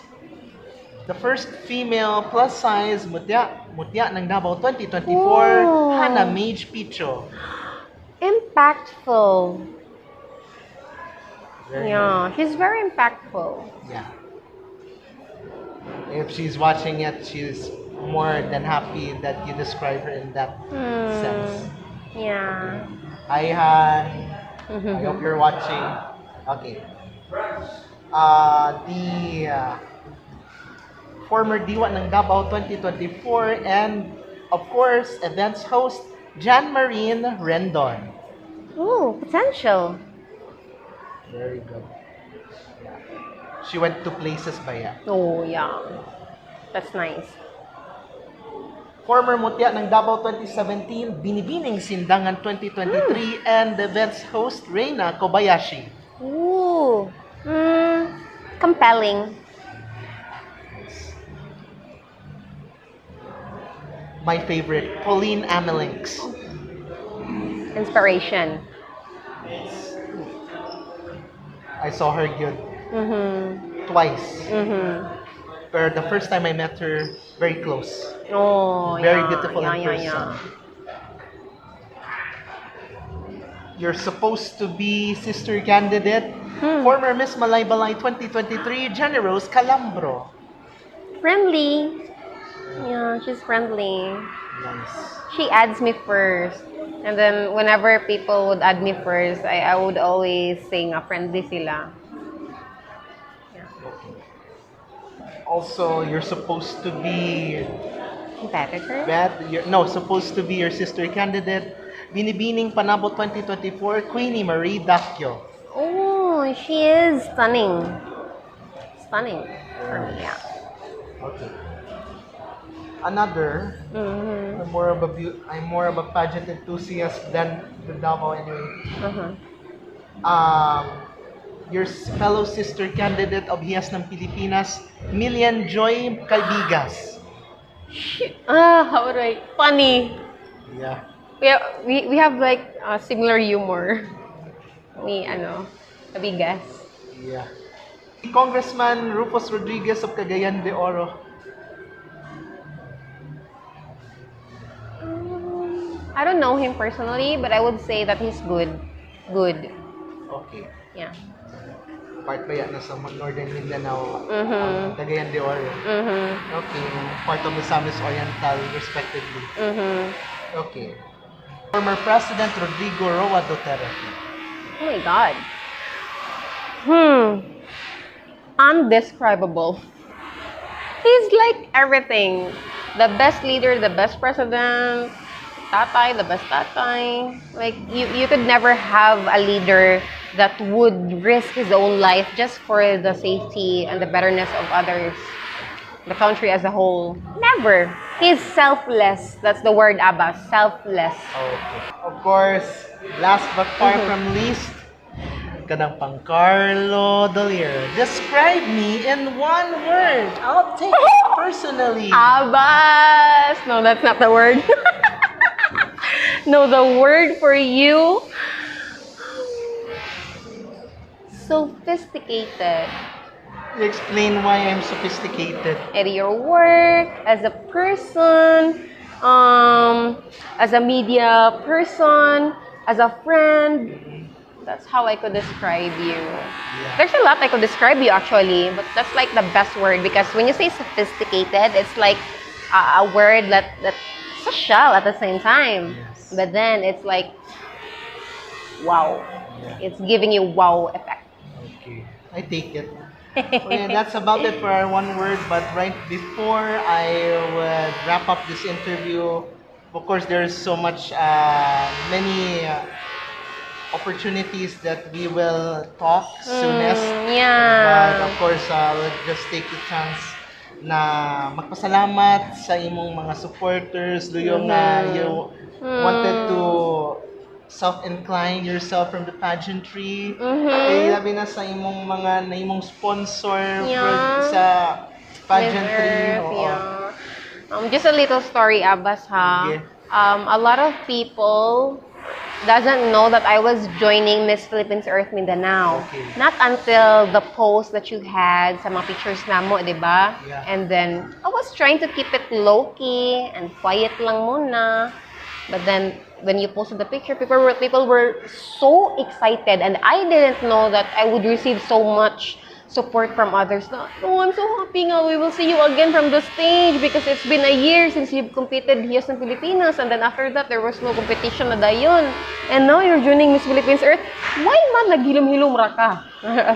The first female plus size mutya ng Davao 2024, Oh. Hannah Mage Picho. Impactful. Very Yeah, she's very impactful. nice. Yeah. If she's watching it, she's more than happy that you describe her in that sense. Yeah. Hi, Han. I hope you're watching. Okay. The former Diwa ng Davao 2024 and of course events host Jan Marine Rendon. Ooh, potential. Very good. Yeah. She went to places ba ya? Oh, yeah. That's nice. Former mutya ng Davao 2017, Binibining Sindangan 2023, and the event's host, Reina Kobayashi. Ooh. Compelling. My favorite, Pauline Amelinks. Inspiration. I saw her good Mm-hmm. twice. Mm-hmm. But the first time I met her, very close. Oh, Very yeah. beautiful in Yeah, person. yeah. You're supposed to be sister candidate, former Miss Malaybalay 2023, Jenny Rose Calambro. Friendly. Yeah, she's friendly. Nice. She adds me first. And then whenever people would add me first, I would always sing a friendly sila. Also, you're supposed to be Competitor? supposed to be your sister candidate, Binibining Panabo 2024, Queenie Marie Dacchio. Oh, she is stunning. Stunning for me, yeah. Okay. Another, Mm-hmm. I'm more of a pageant enthusiast than the Davao anyway. Uh-huh. Your fellow sister candidate of Hiyas ng Pilipinas, Milian Joy Calbigas. How do I... Funny. Yeah. We have like similar humor. Kabigas. Yeah. Congressman Rufus Rodriguez of Cagayan de Oro. I don't know him personally, but I would say that he's good. Good. Okay. Yeah. Part ba yan sa Northern Mindanao, Mm-hmm. Cagayan de Oro? Mm-hmm. Okay. Part of the Misamis Oriental, respectively. Mm-hmm. Okay. Former President Rodrigo Roa Duterte. Oh my God. Undescribable. He's like everything. The best leader, the best president, tatay, the best tatay. Like, you could never have a leader that would risk his own life just for the safety and the betterness of others, the country as a whole. Never. He's selfless. That's the word, Abba. Selfless. Okay. Of course, last but far from least, Kadangpan Carlo Dolier. Describe me in one word. I'll take it personally. Abbas! No, that's not the word. No, the word for you. Sophisticated. You explain why I'm sophisticated. At your work, as a person, as a media person, as a friend. That's how I could describe you. Yeah. There's a lot I could describe you actually, but that's like the best word because when you say sophisticated, it's like a word that's social at the same time. Yes. But then it's like, wow. Yeah. It's giving you wow effect. Okay. I take it. Okay, that's about it for our one word. But right before I would wrap up this interview, of course, there's so much, many opportunities that we will talk soonest. Yeah. But of course, we'll just take the chance na magpasalamat sa imong mga supporters, yung you wanted to self-incline yourself from the pageantry. Eh, labi na sa imong mga na imong sponsor sa pageantry. Earth, Oo. yeah. Just a little story, Abbas, ha? Yeah. A lot of people doesn't know that I was joining Miss Philippines Earth Mindanao. Okay. Not until the post that you had sa mga pictures na mo, di ba? Yeah. And then, I was trying to keep it low-key and quiet lang muna. But then, when you posted the picture, people were so excited and I didn't know that I would receive so much support from others. Oh, I'm so happy nga. We will see you again from the stage because it's been a year since you've competed here in Pilipinas. And then after that, there was no competition na dayon. And now you're joining Miss Philippines Earth. Why man naghilom-hilom ra ka?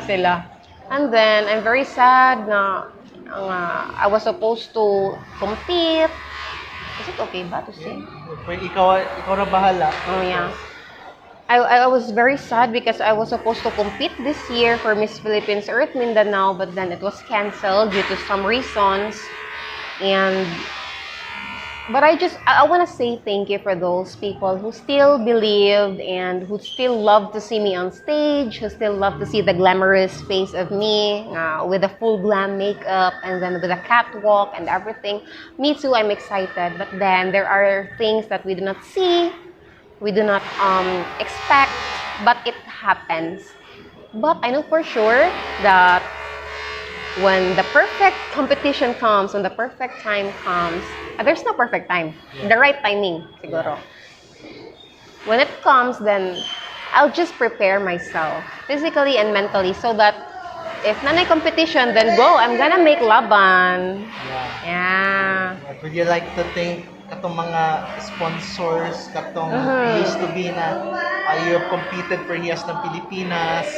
Sila. And then, I'm very sad na I was supposed to compete Is it okay ba to say? Pwede ikaw na bahala. Oh, yeah. I was very sad because I was supposed to compete this year for Miss Philippines Earth Mindanao, but then it was canceled due to some reasons. But I want to say thank you for those people who still believed and who still love to see me on stage, who still love to see the glamorous face of me with a full glam makeup and then with a catwalk and everything. Me too, I'm excited. But then there are things that we do not see, we do not expect, but it happens. But I know for sure that when the perfect competition comes, when the perfect time comes, there's no perfect time. The right timing, siguro. When it comes, then I'll just prepare myself physically and mentally so that if nanay competition, then go, I'm gonna make laban. Yeah. Would you like to thank katong mga sponsors, katong used to be na you have competed for Hiyas ng Pilipinas?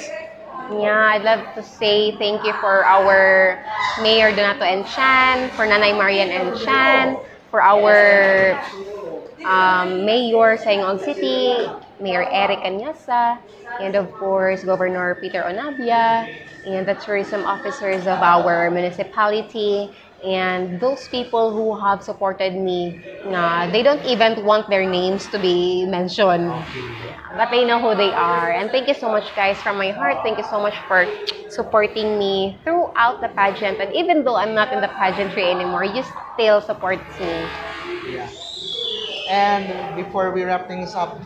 Yeah, I'd love to say thank you for our Mayor Donato Enchan, for Nanay Marian Enchan, for our Mayor sa Ingog City, Mayor Eric Cañasa, and of course, Governor Peter Onabia, and the tourism officers of our municipality, and those people who have supported me. They don't even want their names to be mentioned. But they know who they are. And thank you so much, guys, from my heart. Thank you so much for supporting me throughout the pageant. And even though I'm not in the pageantry anymore, you still support me. Yeah. And before we wrap things up,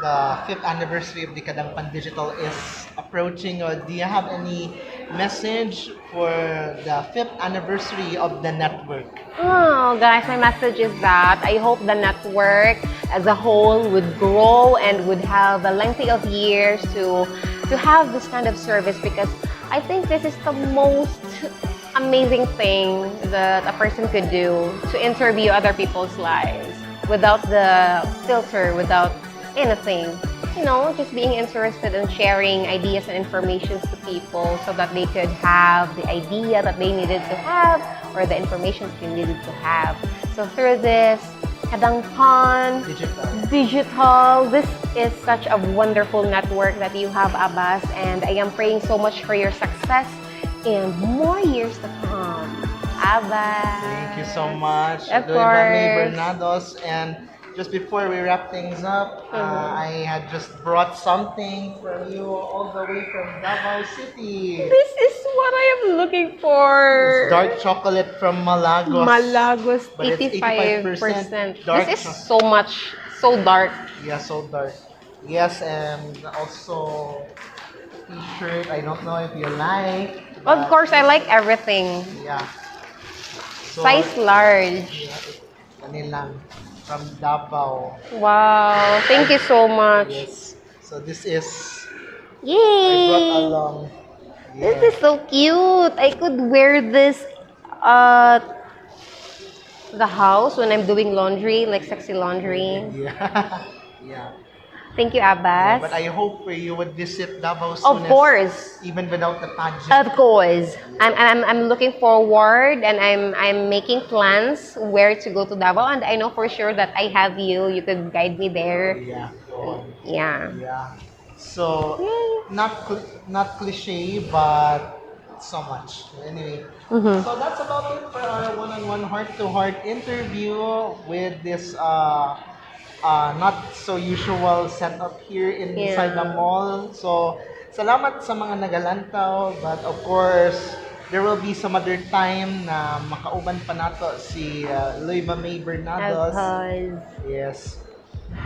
the 5th anniversary of the Kadangpan Digital is approaching. Do you have any message for the 5th anniversary of the network? Oh, guys, my message is that I hope the network as a whole would grow and would have a lengthy of years to have this kind of service, because I think this is the most amazing thing that a person could do, to interview other people's lives without the filter, without anything. Just being interested in sharing ideas and information to people so that they could have the idea that they needed to have or the information they needed to have. So through this Kadangpan Digital, this is such a wonderful network that you have, Abbas, and I am praying so much for your success and more years to come. Abbas. Thank you so much. Of Mami course. Bernados. And just before we wrap things up, I had just brought something from you all the way from Davao City. This is what I am looking for. It's dark chocolate from Malagos. Malagos, But it's 85%. dark This is so dark. Yeah, so dark. Yes, and also t-shirt. I don't know if you like. Of course, I like everything. Yeah. So, Size large. Ano lang, from Davao. Wow, thank you so much. Yes. So this is I Yay! brought along. This is so cute. I could wear this at the house when I'm doing laundry, like sexy laundry. Yeah. Yeah. Thank you, Abbas. But I hope you would visit Davao soon. Of course. Even without the pageant. Of course. I'm looking forward, and I'm making plans where to go to Davao, and I know for sure that I have you. You could guide me there. Yeah. Yeah. Yeah. So not cliche, but so much. Anyway. So that's about it for our one-on-one heart-to-heart interview with this not so usual setup here inside the mall. So salamat sa mga nagalantaw, but of course there will be some other time na makauban pa nato si Loiva May Bernados. Yes.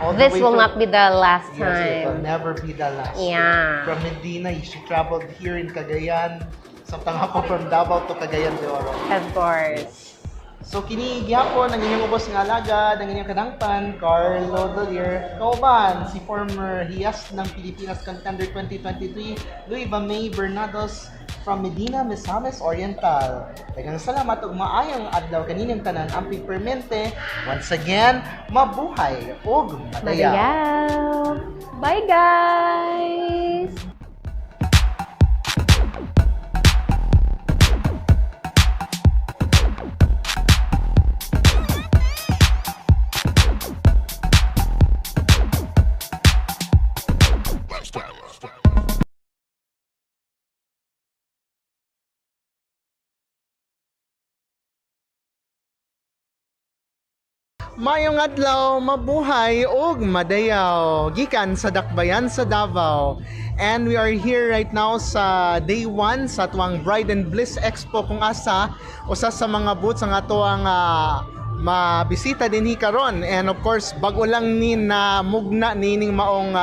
All the This way will from- not be the last Yes, it will time. never be the last. Yeah. From Medina, she traveled here in Cagayan. Samtang ako from Davao to Cagayan de Oro. Of course. So kini gyapon ang inyong ubos nga alagad, ang inyong kadangpan, Carlo Dolier. Kauban si former Hiyas ng Pilipinas Contender 2023, Loiva May Bernados from Medina, Misamis Oriental. Daghang salamat ug maayong adlaw kaninyong tanan ang Pipermente. Once again, mabuhay ug madaya. Madayaw. Bye, guys. Mayong adlaw, mabuhay ug madayaw gikan sa Dakbayan sa Davao. And we are here right now sa day 1 sa tuwang Bride and Bliss Expo kung asa usa sa mga booths ang ato ang mabisita dinhi karon. And of course, bago lang ni na mugna nining maong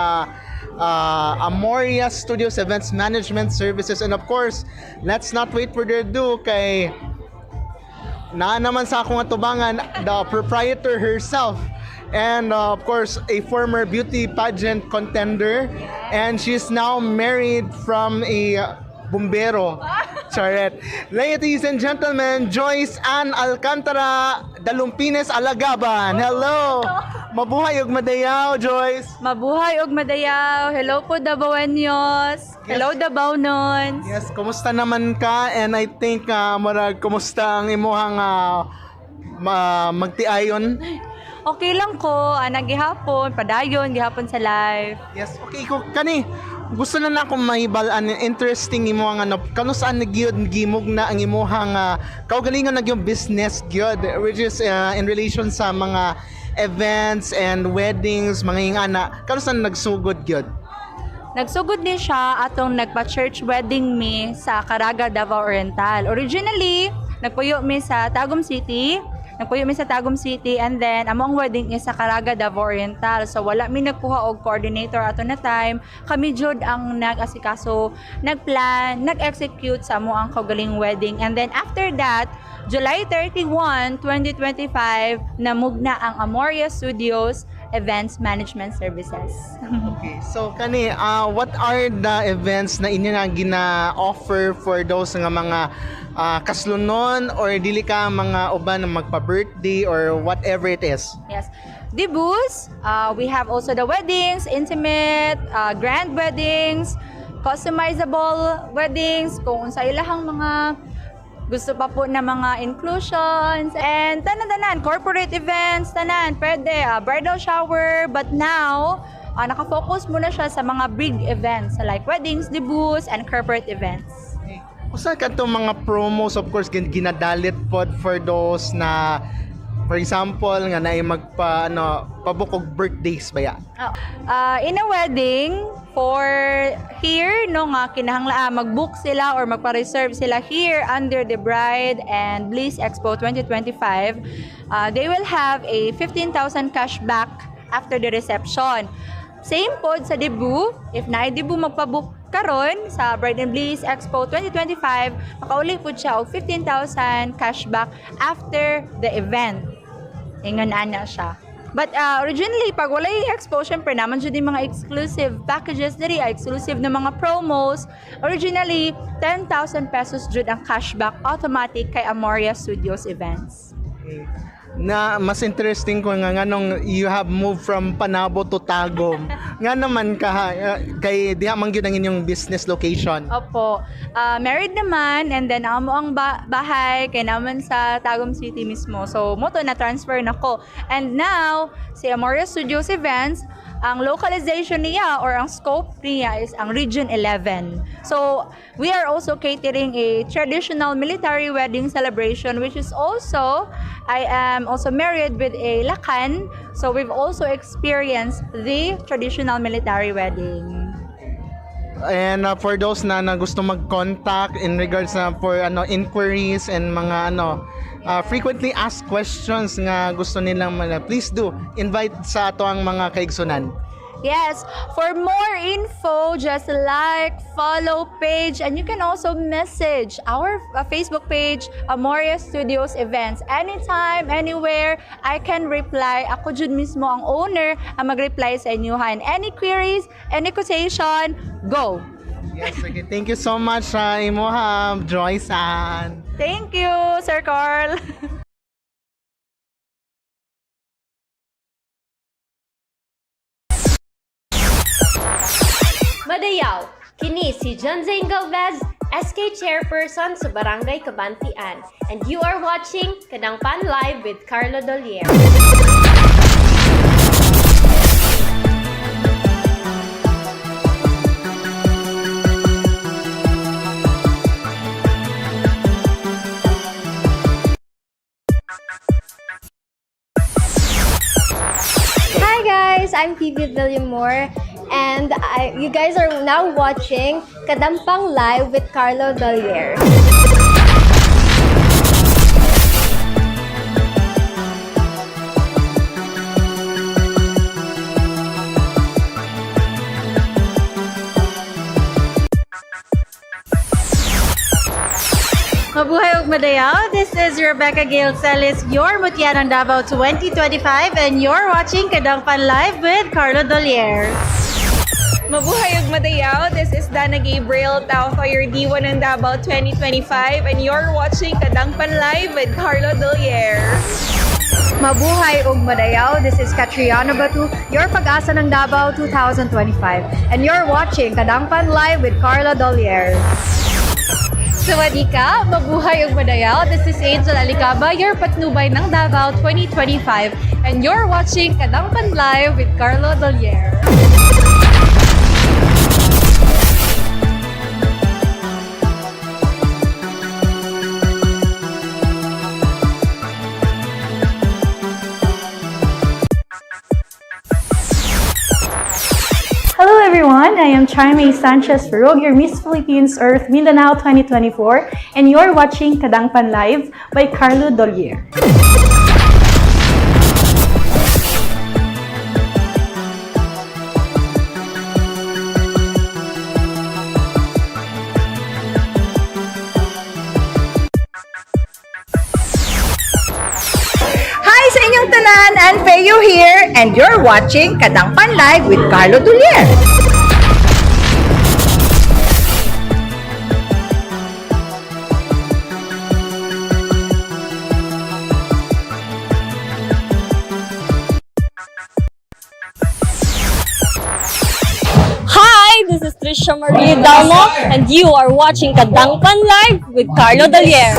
Amoria Studios Events Management Services. And of course, let's not wait further ado kay na naman sa akong atubangan, the proprietor herself, and of course a former beauty pageant contender, and she's now married from a bumbero. Charet. Ladies and gentlemen, Joyce Ann Alcantara Dalumpines Alagaban. Hello. Mabuhay ug madayaw, Joyce. Mabuhay og madayaw. Hello po Dabawenyos. Hello Dabawnon. Yes, kumusta naman ka? And I think marag kumusta ang imuhang magtiayon? Okay lang ko. Nagihapon, padayon, gihapon sa live. Yes, okay ko kani. Gusto na akong mahibalan, interesting imo ang kano saan nagyud gimog na ang imuhang kaugalingon yung business gyud, which is in relation sa mga events and weddings, mga ingana. Kano saan nagsugod gyud? Nagsugod ni siya atong nagpa-church wedding mi sa Caraga, Davao Oriental. Originally, nagpuyo mi sa Tagum City. And then among wedding is sa Caraga, Davao Oriental. So wala mi nagkuha og coordinator ato na time. Kami jud ang nag-asikaso, nagplan, nag-execute sa amo ang kaugaling wedding. And then after that, July 31, 2025, namugna ang Amoria Studios Events Management Services. Okay. So kani what are the events na inyo nga gina-offer for those nga mga kaslunon or dili ka mga uban na magpa-birthday or whatever it is? Yes. Debuts, we have also the weddings, intimate, grand weddings, customizable weddings, kung sa ilahang mga gusto pa po na mga inclusions, and tanan-tanan, corporate events, tanan, pwede, bridal shower, but now, nakafocus muna siya sa mga big events, like weddings, debuts, and corporate events. Usa ka itong mga promos, of course, ginadalit pod for those na, for example, nga na pabukog birthdays ba yan? In a wedding, for here, no nga, kinahanglaan mag-book sila or magpa-reserve sila here under the Bride and Bliss Expo 2025, they will have a 15,000 cashback after the reception. Same pod sa debut, if na-debut magpa-book karon sa Bride and Bliss Expo 2025, makauli po siya og 15,000 cashback after the event. Ingon ana siya. But originally, pag wala yung expo, syempre naman dyan yung mga exclusive packages diri, exclusive na mga promos. Originally, 10,000 pesos dyan ang cashback automatic kay Amoria Studios Events. Okay. Na mas interesting ko nga nganong you have moved from Panabo to Tagum. Nga naman kay diha man gyud ang inyong business location. Opo. Married naman, and then amo ang bahay kay naman sa Tagum City mismo. So mo to na transfer nako. And now si Amoria Studios Events, ang localization niya or ang scope niya is ang Region 11. So, we are also catering a traditional military wedding celebration, which is also, I am also married with a Lakan. So, we've also experienced the traditional military wedding. And for those na gusto mag-contact in regards na for inquiries and mga frequently asked questions nga gusto nilang please do invite sa ato ang mga kaigsunan. Yes, for more info, just like, follow page, and you can also message our Facebook page, Amoria Studios Events. Anytime, anywhere, I can reply. Ako jud mismo ang owner ang mag-reply sa inyo. And any queries, any quotation, go! Yes, okay. Thank you so much sa imo Joyce Ann. Thank you, Sir Carl. Madayaw, kini si John Zane Galvez, SK Chairperson sa Barangay Kabantian, and you are watching Kadangpan Live with Carlo Dolier. TV Villamor, and you guys are now watching Kadangpan Live with Carlo Dolier. Mabuhay ug madayaw. This is Rebecca Gail Celis, your Mutya ng Davao 2025, and you're watching Kadangpan Live with Carlo Dolier. Mabuhay ug madayaw. This is Dana Gabriel Taufa, your D1 ng Davao 2025, and you're watching Kadangpan Live with Carlo Dolier. Mabuhay ug madayaw. This is Catriona Batu, your Pag-asa ng Davao 2025, and you're watching Kadangpan Live with Carlo Dolier. Sawadika, mabuhay ug madayaw. This is Angel Alicaba, your Patnubay ng Davao 2025, and you're watching Kadangpan Live with Carlo Dolier. Hello everyone, I am Charmaine Sanchez Farog, your Miss Philippines Earth Mindanao 2024, and you're watching Kadangpan Live by Carlo Dolier. Hi sa inyong tanan, and Peyo here, and you're watching Kadangpan Live with Carlo Dolier. Hi, this is Trisha Marie Dalmo, and you are watching Kadangpan Live with Carlo Dolier.